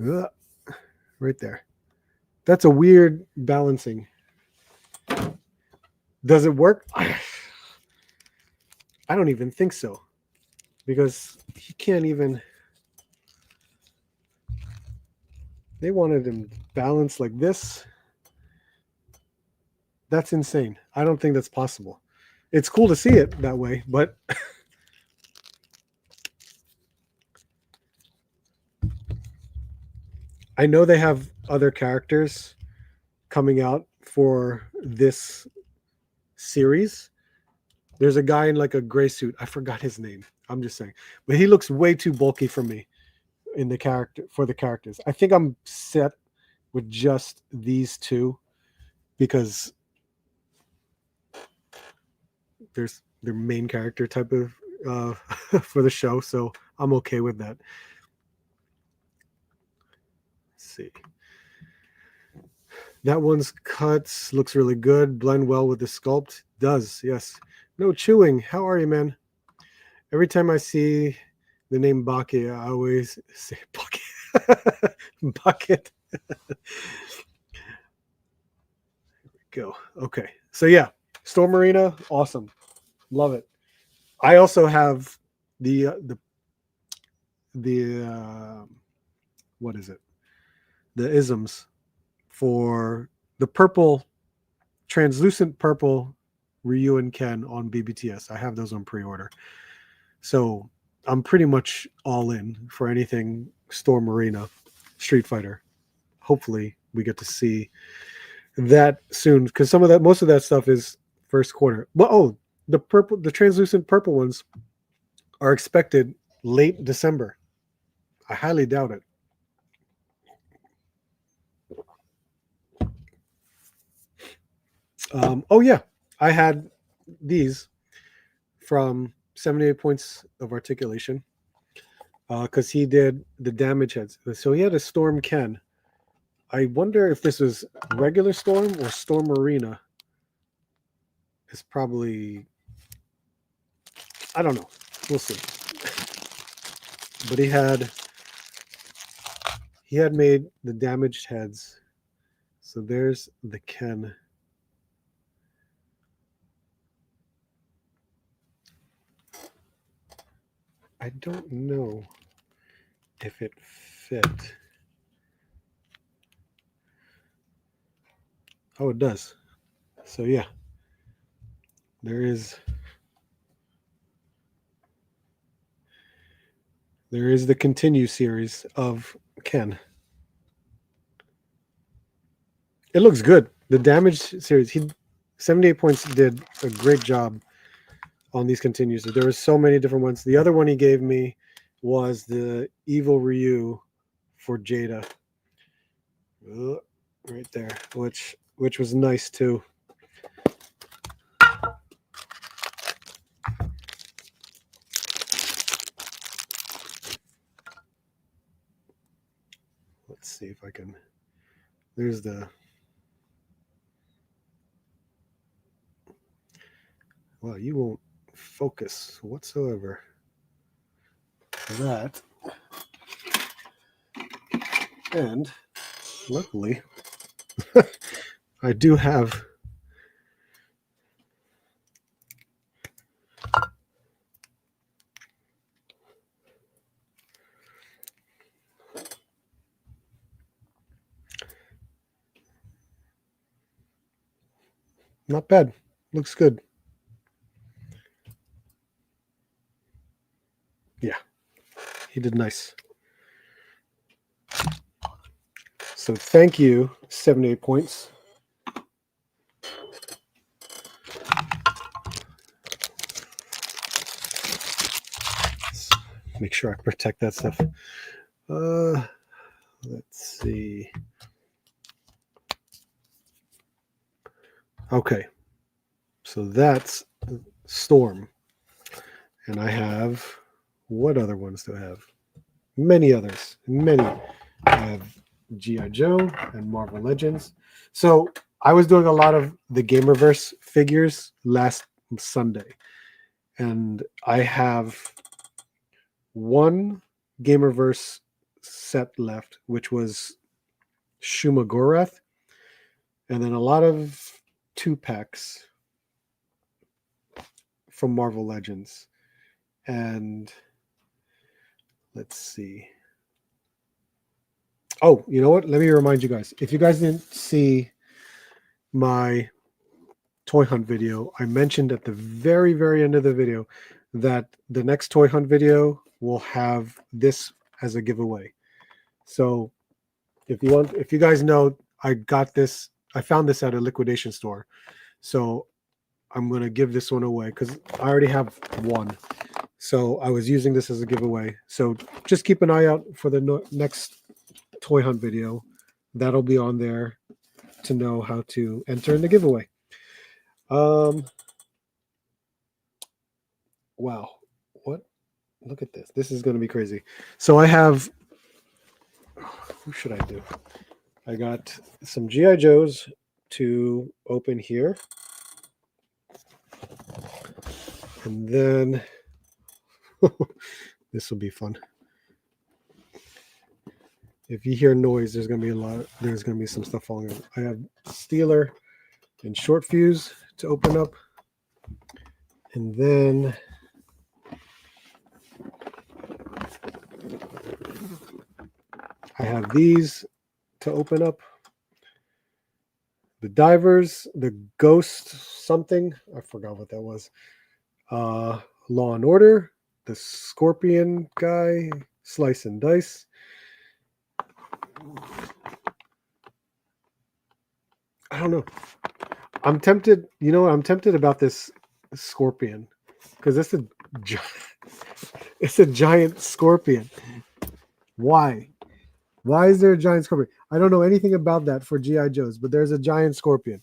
Ugh, right there. That's a weird balancing. Does it work? I don't even think so, because he can't even. They wanted him balanced like this. That's insane. I don't think that's possible. It's cool to see it that way, but I know they have other characters coming out for this series. There's a guy in like a gray suit. I forgot his name. I'm just saying. But he looks way too bulky for me in the characters. I think I'm set with just these two because there's their main character type of for the show, so I'm okay with that. Let's see. That one's cuts looks really good. Blend well with the sculpt. Does, yes. No chewing. How are you, man? Every time I see the name Baki, I always say bucket. Bucket. Go. Okay. So yeah, Storm Marina, awesome. Love it. I also have the what is it? The isms for the purple, translucent purple Ryu and Ken on BBTS. I have those on pre-order. So I'm pretty much all in for anything Storm Marina, Street Fighter. Hopefully we get to see that soon, because most of that stuff is first quarter. Well, the translucent purple ones are expected late December. I highly doubt it. Oh yeah, I had these from 78 points of articulation because he did the damage heads. So he had a Storm Ken. I wonder if this was regular Storm or Storm Marina. It's probably, I don't know. We'll see. But he had made the damaged heads. So there's the Ken. I don't know if it fit. Oh, it does. So yeah, there is the continue series of Ken. It looks good. The damaged series, 78 points did a great job on these continues. There were so many different ones. The other one he gave me was the Evil Ryu for Jada. Right there, which was nice too. Let's see if I can. There's the. Well, you won't focus whatsoever. That. And luckily, I do have Not bad. Looks good. Yeah, he did nice. So thank you, 78 points. Let's make sure I protect that stuff. Let's see. Okay. So that's Storm. And I have, what other ones do I have? Many others. Many. I have G.I. Joe and Marvel Legends. So I was doing a lot of the Gamerverse figures last Sunday. And I have one Gamerverse set left, which was Shuma Gorath, and then a lot of 2-packs from Marvel Legends. And let's see. Oh, you know what? Let me remind you guys. If you guys didn't see my toy hunt video, I mentioned at the very, very end of the video that the next toy hunt video will have this as a giveaway. So if you guys know, I found this at a liquidation store. So I'm going to give this one away because I already have one. So I was using this as a giveaway. So just keep an eye out for the next toy hunt video. That'll be on there to know how to enter in the giveaway. Wow. What? Look at this. This is going to be crazy. So I have, who should I do? I got some G.I. Joes to open here. And then this will be fun. If you hear noise, there's going to be some stuff falling out. I have Steeler and Short Fuse to open up. And then I have these to open up. The Divers, the Ghost something, I forgot what that was. Law and Order, the Scorpion guy, Slice and Dice. I don't know. I'm tempted. You know, I'm tempted about this Scorpion because it's a giant scorpion. Why? Why is there a giant scorpion? I don't know anything about that for G.I. Joes, but there's a giant scorpion.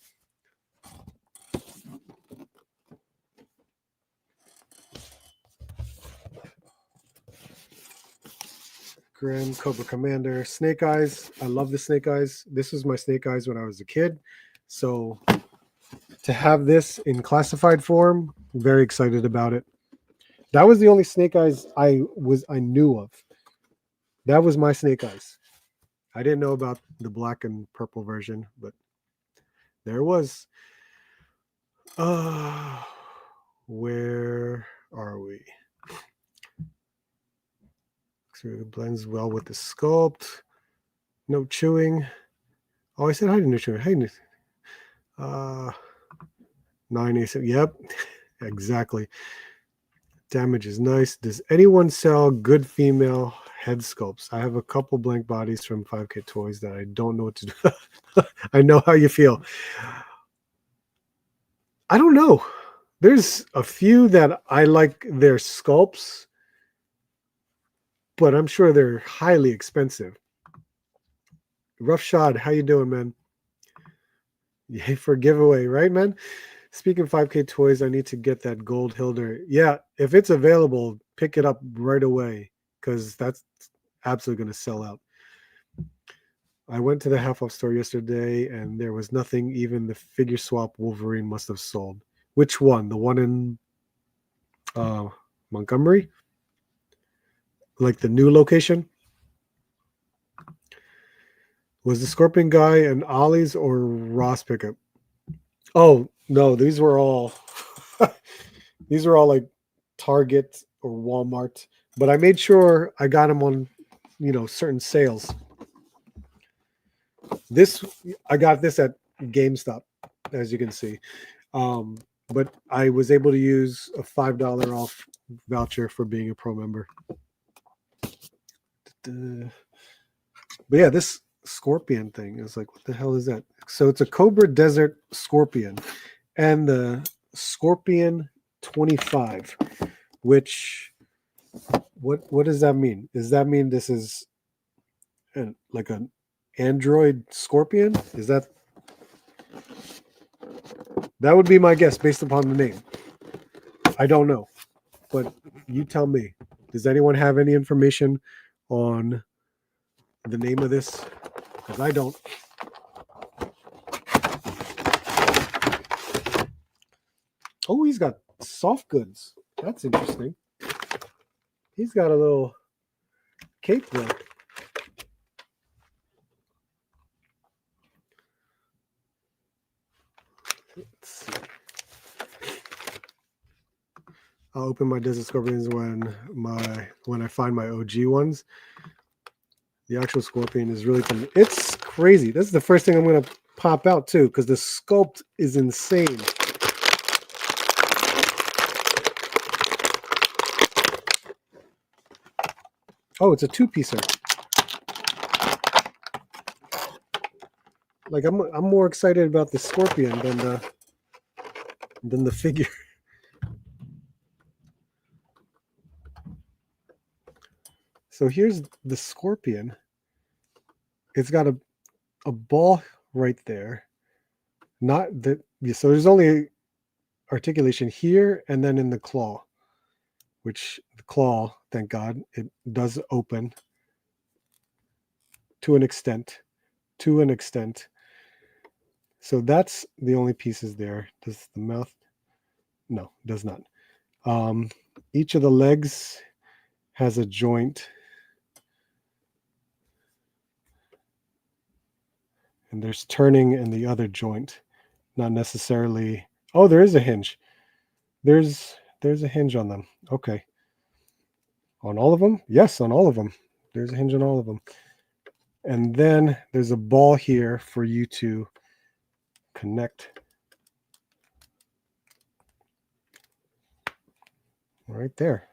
Grim, Cobra Commander, Snake Eyes. I love the Snake Eyes. This was my Snake Eyes when I was a kid. So to have this in classified form, very excited about it. That was the only Snake Eyes I knew of. That was my Snake Eyes. I didn't know about the black and purple version, but there it was. Where are we? So it blends well with the sculpt. No chewing. Oh, I said hi to no chewing. Hey, 9A7. Yep, exactly. Damage is nice. Does anyone sell good female head sculpts? I have a couple blank bodies from 5K Toys that I don't know what to do. I know how you feel. I don't know. There's a few that I like their sculpts, but I'm sure they're highly expensive. Rough Shot, how you doing, man? Yay for a giveaway, right, man? Speaking of 5K Toys, I need to get that gold Hilder. Yeah, if it's available, pick it up right away because that's absolutely going to sell out. I went to the half-off store yesterday and there was nothing. Even the figure swap Wolverine must have sold. Which one? The one in Montgomery? Like the new location? Was the Scorpion guy an Ollie's or Ross pickup? Oh, no, these were all like Target or Walmart, but I made sure I got them on, certain sales. I got this at GameStop, as you can see. But I was able to use a $5 off voucher for being a pro member. But yeah, this scorpion thing is like, what the hell is that? So it's a Cobra Desert Scorpion and the Scorpion 25, which what does that mean? Does that mean this is like an Android Scorpion? Is that would be my guess based upon the name. I don't know, but you tell me. Does anyone have any information on the name of this? Because I don't. Oh, he's got soft goods. That's interesting. He's got a little cape there. Let's see. I'll open my Desert Scorpions when I find my OG ones. The actual Scorpion is really fun. It's crazy. This is the first thing I'm going to pop out too, because the sculpt is insane. Oh, it's a two-piecer. Like I'm more excited about the Scorpion than the figure. So here's the Scorpion. It's got a ball right there. Not that, so there's only articulation here and then in the claw, which the claw, thank God, it does open to an extent. So that's the only pieces there. Does the mouth? No, does not. Each of the legs has a joint. And there's turning in the other joint. Not necessarily. Oh, there is a hinge. There's a hinge on them. Okay. On all of them? Yes, on all of them. There's a hinge on all of them. And then there's a ball here for you to connect. Right there.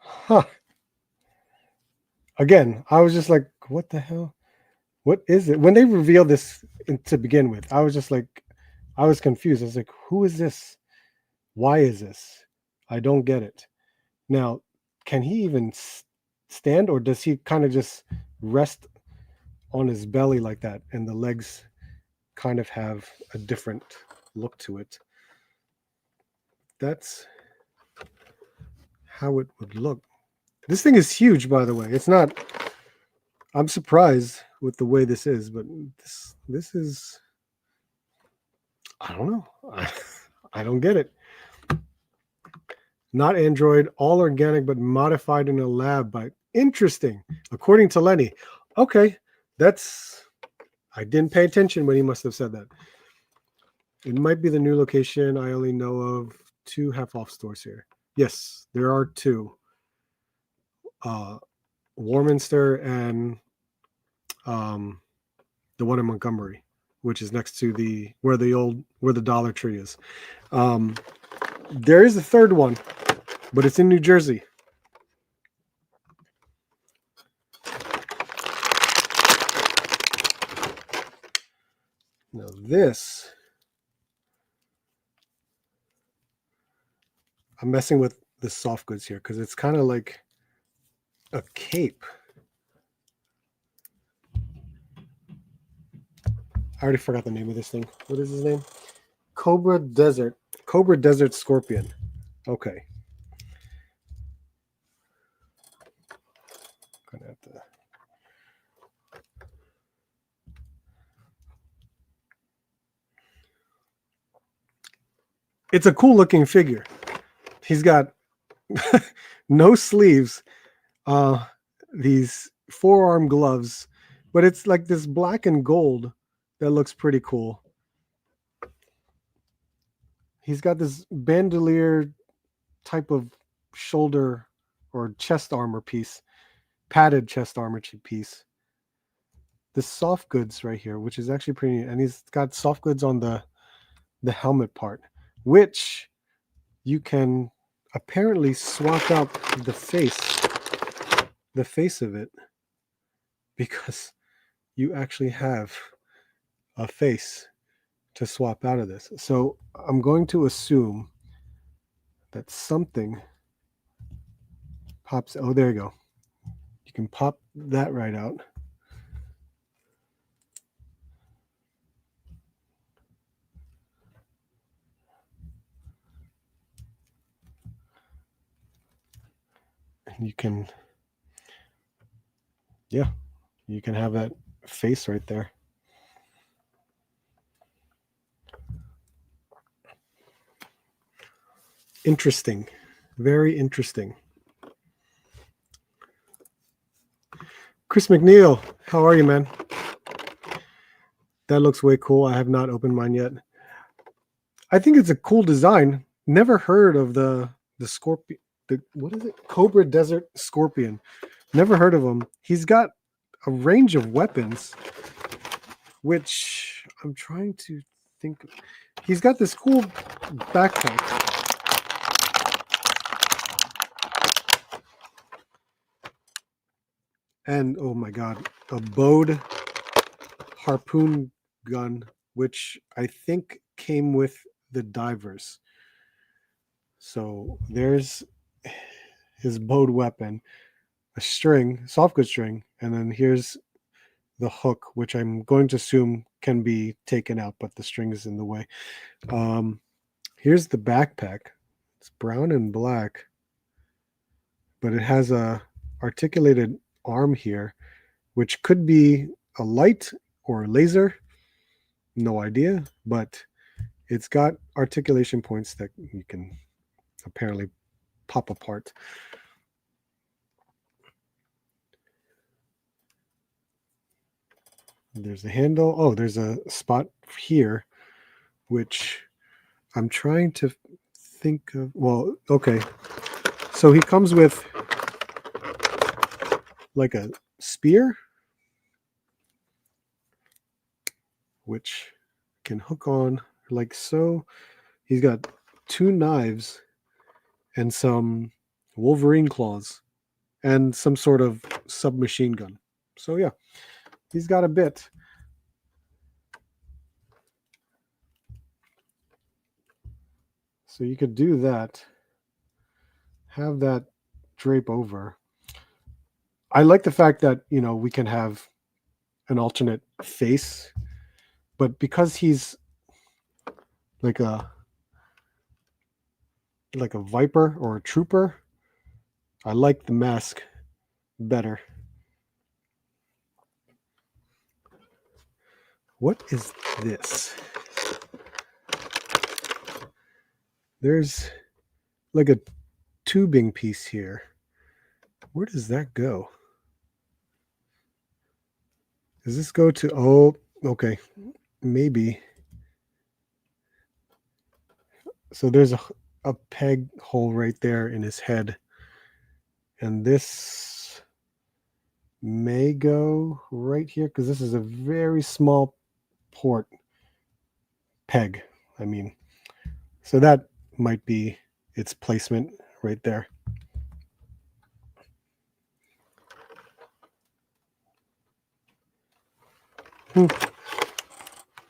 Huh. Again, I was just like, what the hell? What is it? When they revealed this to begin with, I was just like, I was confused. I was like, who is this? Why is this? I don't get it. Now, can he even stand, or does he kind of just rest on his belly like that and the legs kind of have a different look to it? That's how it would look. This thing is huge, by the way. It's not, I'm surprised with the way this is, but this is, I don't know. I don't get it. Not Android, all organic, but modified in a lab by, interesting, according to Lenny. Okay, I didn't pay attention when he must have said that. It might be the new location. I only know of 2 half-off stores here. Yes, there are 2. Warminster and the one in Montgomery, which is next to where the Dollar Tree is. There is a 3rd one, but it's in New Jersey. Now this, I'm messing with the soft goods here because it's kind of like a cape. I already forgot the name of this thing. What is his name? Cobra Desert Scorpion. Okay. Gonna have to. It's a cool looking figure. He's got no sleeves, these forearm gloves, but it's like this black and gold that looks pretty cool. He's got this bandolier type of shoulder or chest armor piece, padded chest armor piece. soft goods right here, which is actually pretty neat. And he's got soft goods on the helmet part, which you can apparently swap out the face of it, because you actually have a face to swap out of this. So I'm going to assume that something pops. Oh, there you go. You can pop that right out. And you can, yeah, you can have that face right there. Interesting. Very interesting. Chris McNeil, how are you, man? That looks way cool. I have not opened mine yet. I think it's a cool design. Never heard of the scorpion. What is it? Cobra Desert Scorpion. Never heard of him. He's got a range of weapons, which I'm trying to think. He's got this cool backpack. And oh my god, a bowed harpoon gun, which I think came with the divers. So there's his bowed weapon, a string, soft good string, and then here's the hook, which I'm going to assume can be taken out, but the string is in the way. Here's the backpack. It's brown and black, but it has a articulated arm here, which could be a light or a laser. No idea, but it's got articulation points that you can apparently pop apart. There's a handle. Oh, there's a spot here, which I'm trying to think of. Well, okay. So he comes with like a spear, which can hook on like so. He's got 2 knives and some Wolverine claws and some sort of submachine gun. So yeah, he's got a bit. So you could do that, have that drape over. I like the fact that, we can have an alternate face, but because he's like a viper or a trooper, I like the mask better. What is this? There's like a tubing piece here. Where does that go? Does this go to, oh, okay, maybe. So there's a peg hole right there in his head. And this may go right here because this is a very small port peg. I mean, so that might be its placement right there.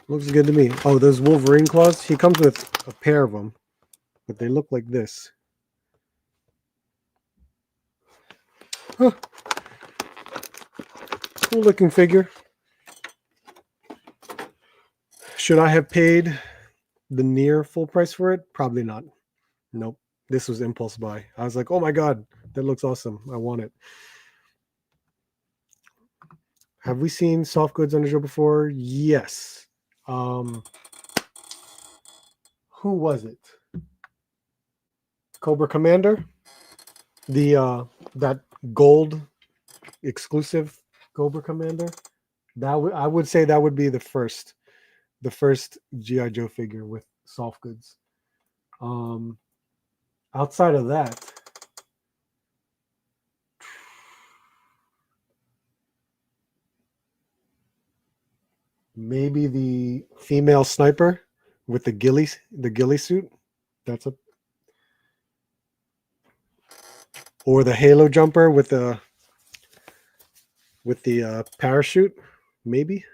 Looks good to me. Oh, those Wolverine claws. He comes with a pair of them, but they look like this. Huh. Cool looking figure. Should I have paid the near full price for it? Probably not. Nope. This was impulse buy. I was like, oh my god, that looks awesome. I want it. Have we seen soft goods on the show before? Yes. Who was it? Cobra Commander? The that gold exclusive Cobra Commander? I would say that would be the first GI Joe figure with soft goods. Outside of that, Maybe the female sniper with the ghillie suit. That's a or the halo jumper with the parachute. Maybe.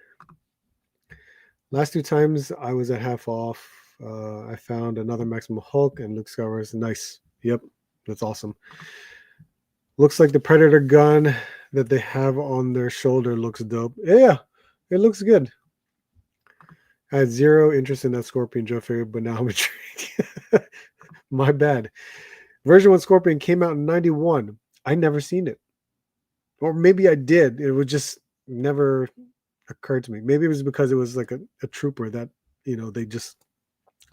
Last two times I was at half off. I found another Maximum Hulk and Luke Skywalker. Nice. Yep, that's awesome. Looks like the Predator gun that they have on their shoulder looks dope. Yeah, it looks good. I had zero interest in that Scorpion Joe figure, but now I'm intrigued. My bad. Version 1 Scorpion came out in 91. I never seen it. Or maybe I did. It would just never occurred to me. Maybe it was because it was like a trooper that, they just,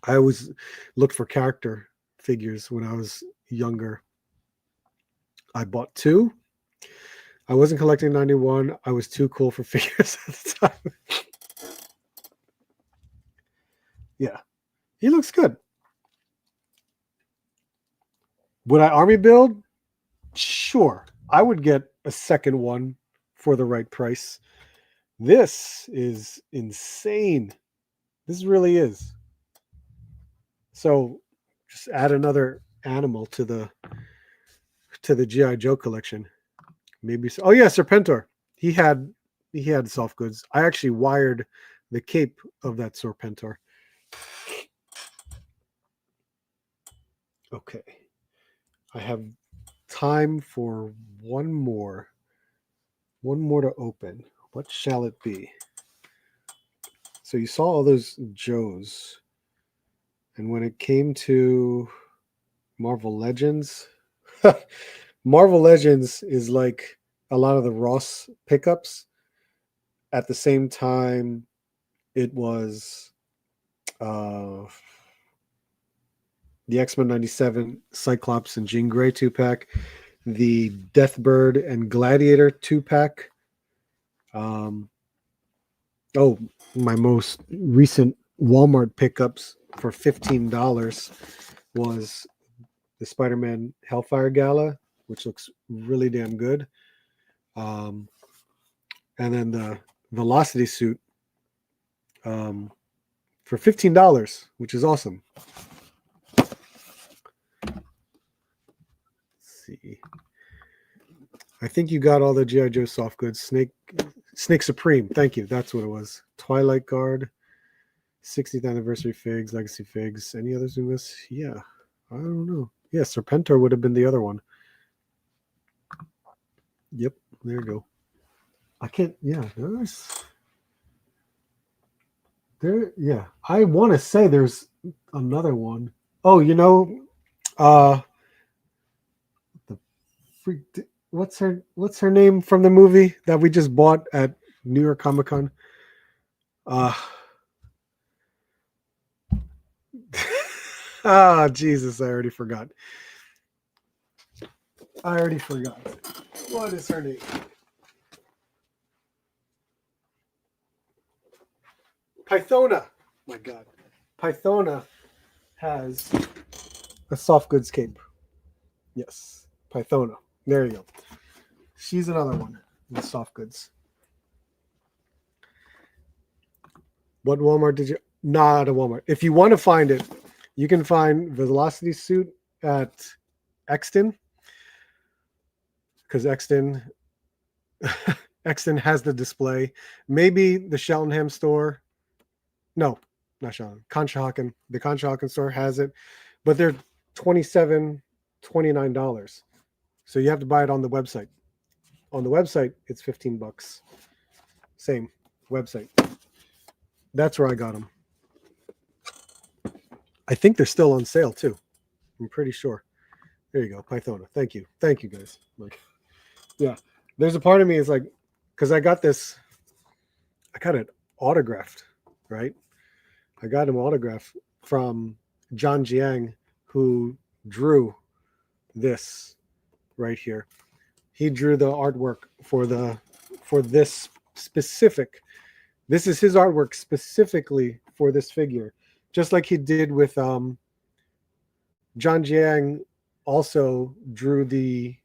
I always looked for character figures when I was younger. I bought two. I wasn't collecting 91. I was too cool for figures at the time. Yeah. He looks good. Would I army build? Sure. I would get a second one for the right price. This is insane. This really is. So just add another animal to the GI Joe collection. Maybe so. Oh yeah, Serpentor. He had soft goods. I actually wired the cape of that Serpentor. Okay. I have time for one more to open. What shall it be? So you saw all those Joes, and when it came to Marvel Legends, Marvel Legends is like a lot of the Ross pickups. At the same time, it was the X-Men 97 Cyclops and Jean Grey 2-pack, the Deathbird and Gladiator 2-pack. My most recent Walmart pickups for $15 was the Spider-Man Hellfire Gala, which looks really damn good. And then the Velocity suit for $15, which is awesome. Let's see. I think you got all the G.I. Joe soft goods. Snake Supreme. Thank you. That's what it was. Twilight Guard, 60th anniversary figs, legacy figs. Any others in this? Yeah. I don't know. Yeah, Serpentor would have been the other one. Yep. There you go. I can't. Yeah. Yeah. I want to say there's another one. Oh, the freak. What's her name from the movie that we just bought at New York Comic Con? Jesus, I already forgot. What is her name? Pythona. My God. Pythona has a soft goods cape. Yes. Pythona. There you go. She's another one with soft goods. What Walmart did you? Not a Walmart. If you want to find it, you can find Velocity suit at Exton, because Exton has the display. Maybe the Cheltenham store. No, not Cheltenham. Conshohocken. The Conshohocken store has it, but they're $27, $29. So you have to buy it on the website. On the website, it's $15. Same website. That's where I got them. I think they're still on sale too. I'm pretty sure. There you go, Pythona. Thank you, guys. Like, yeah, there's a part of me is like, because I got it autographed, right? I got him autographed from John Jiang, who drew this right here. He drew the artwork for this specific. This is his artwork specifically for this figure, just like he did with John Jiang. Also drew the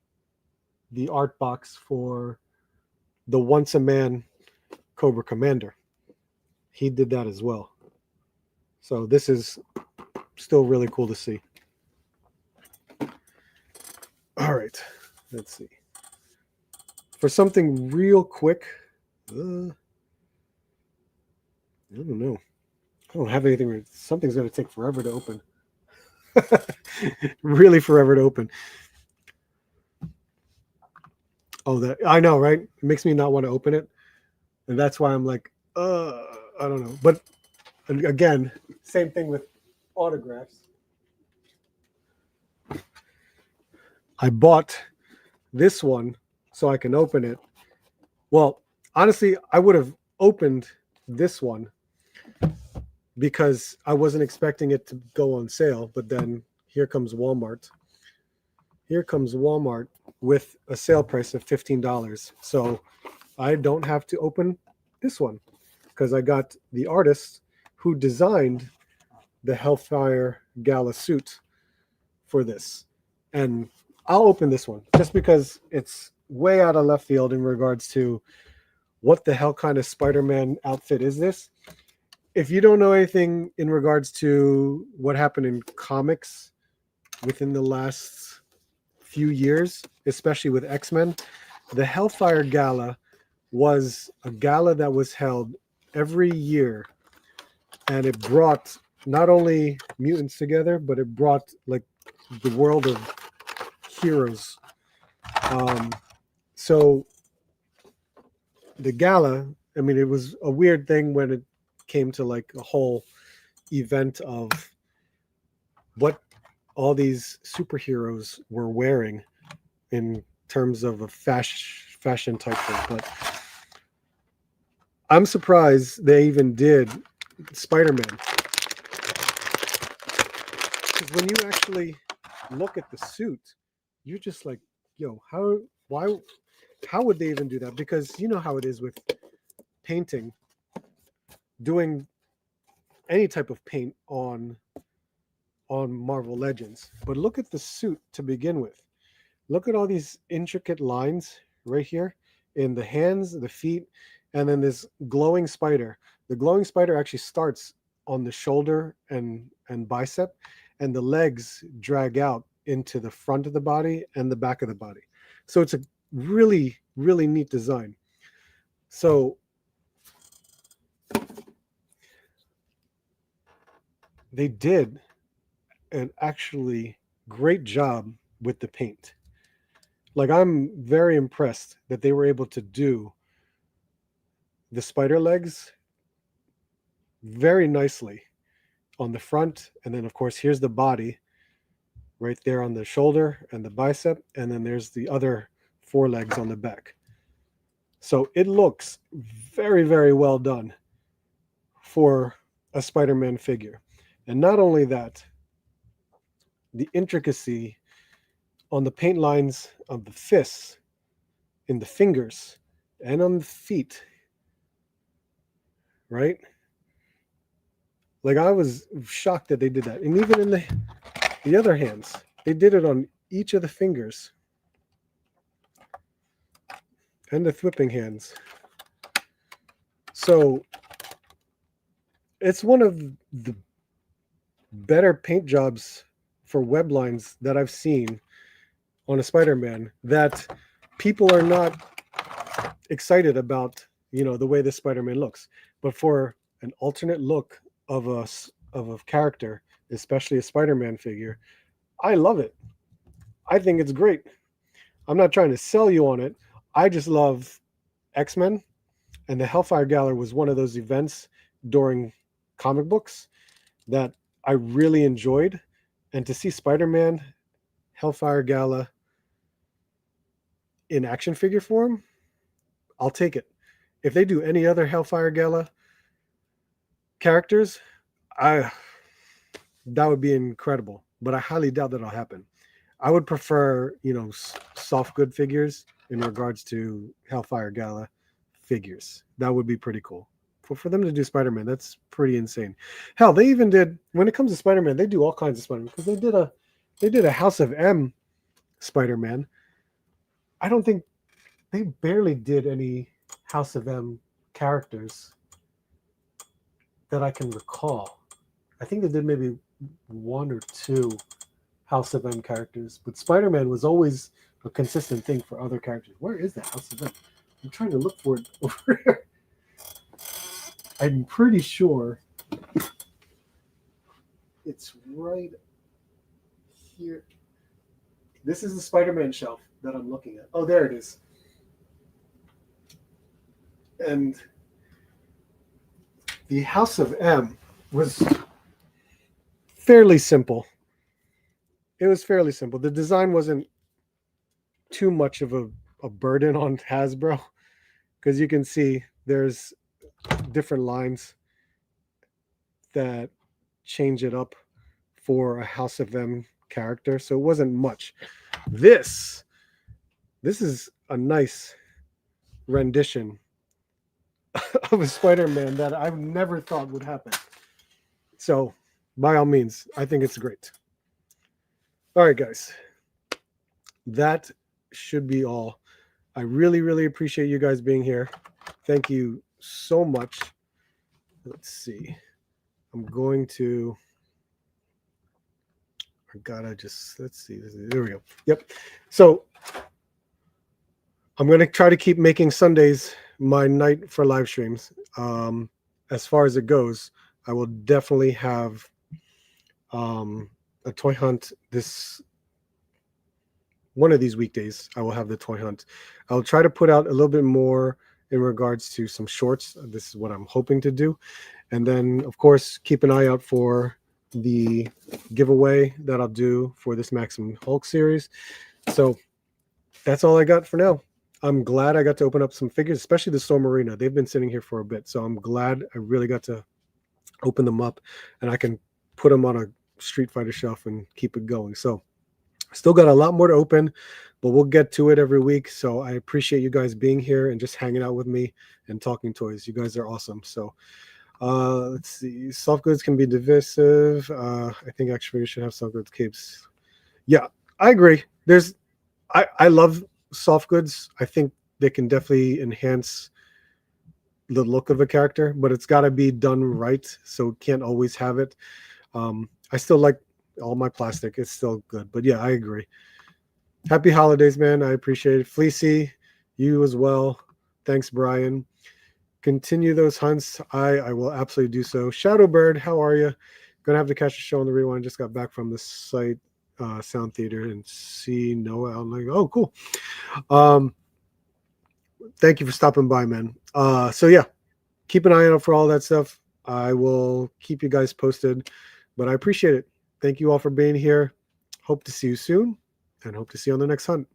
art box for the Once a Man Cobra Commander. he did that as well. So this is still really cool to see. All right, let's see. For something real quick, I don't know. I don't have anything. Something's going to take forever to open. Really forever to open. Oh, that I know, right? It makes me not want to open it, and that's why I'm like, I don't know. But again, same thing with autographs. I bought this one so I can open it. Well, honestly, I would have opened this one because I wasn't expecting it to go on sale, but then here comes Walmart. Here comes Walmart with a sale price of $15. So I don't have to open this one because I got the artist who designed the Hellfire Gala suit for this. And I'll open this one just because it's way out of left field in regards to what the hell kind of Spider-Man outfit is this. If you don't know anything in regards to what happened in comics within the last few years, especially with X-Men, the Hellfire Gala was a gala that was held every year, and it brought not only mutants together, but it brought like the world of heroes. So the gala, I mean, it was a weird thing when it came to like a whole event of what all these superheroes were wearing in terms of a fashion type thing. But I'm surprised they even did Spider-Man. Because when you actually look at the suit, you're just like, yo, how would they even do that? Because you know how it is with painting, doing any type of paint on Marvel Legends. But look at the suit to begin with. Look at all these intricate lines right here in the hands, the feet, and then this glowing spider. The glowing spider actually starts on the shoulder and bicep, and the legs drag out into the front of the body and the back of the body. So it's a really, really neat design. So they did an actually great job with the paint. Like, I'm very impressed that they were able to do the spider legs very nicely on the front, and then of course here's the body right there on the shoulder and the bicep, and then there's the other four legs on the back. So it looks very, very well done for a Spider-Man figure. And not only that, the intricacy on the paint lines of the fists, in the fingers, and on the feet, right? Like, I was shocked that they did that. And even in the other hands, they did it on each of the fingers and the thwipping hands. So it's one of the better paint jobs for web lines that I've seen on a Spider-Man, that people are not excited about, the way this Spider-Man looks. But for an alternate look of a character, especially a Spider-Man figure, I love it. I think it's great. I'm not trying to sell you on it. I just love X-Men, and the Hellfire Gala was one of those events during comic books that I really enjoyed. And to see Spider-Man Hellfire Gala in action figure form, I'll take it. If they do any other Hellfire Gala characters, that would be incredible. But I highly doubt that'll happen. I would prefer, soft good figures in regards to Hellfire Gala figures. That would be pretty cool. For them to do Spider-Man, that's pretty insane. Hell, they even did, when it comes to Spider-Man, they do all kinds of Spider-Man, because they did a House of M Spider-Man. I don't think they barely did any House of M characters. that I can recall. I think they did maybe one or two House of M characters, but Spider-Man was always a consistent thing for other characters. Where is that House of M? I'm trying to look for it over here. I'm pretty sure it's right here. This is the Spider-Man shelf that I'm looking at. Oh, there it is. And the House of M was fairly simple. It was fairly simple. The design wasn't too much of a burden on Hasbro because you can see there's different lines that change it up for a House of M character. So it wasn't much. This is a nice rendition of a Spider-Man that I've never thought would happen. So by all means, I think it's great. All right, guys. That should be all. I really, really appreciate you guys being here. Thank you so much. Let's see. I'm going to. I gotta just. Let's see. There we go. Yep. So I'm going to try to keep making Sundays my night for live streams. As far as it goes, I will definitely have a toy hunt this one of these weekdays. I will have the toy hunt. I'll try to put out a little bit more in regards to some shorts. This is what I'm hoping to do. And then, of course, keep an eye out for the giveaway that I'll do for this Maximum Hulk series. So that's all I got for now. I'm glad I got to open up some figures, especially the Storm Arena. They've been sitting here for a bit. So I'm glad I really got to open them up and I can put them on a Street Fighter shelf and keep it going. So still got a lot more to open, but we'll get to it every week. So I appreciate you guys being here and just hanging out with me and talking toys. You guys are awesome. So let's see. Soft goods can be divisive. I think actually we should have soft goods capes. Yeah, I agree. I love soft goods. I think they can definitely enhance the look of a character, but it's got to be done right. So can't always have it. I still like all my plastic. It's still good, but yeah, I agree. Happy holidays, man. I appreciate it. Fleecy, you as well. Thanks, Brian. Continue those hunts. I will absolutely do so. Shadowbird, how are you? Gonna have to catch a show on the rewind. Just got back from the site sound theater and see Noah. I'm like, oh, cool. Thank you for stopping by, man. So yeah, keep an eye out for all that stuff. I will keep you guys posted, but I appreciate it. Thank you all for being here. Hope to see you soon and hope to see you on the next hunt.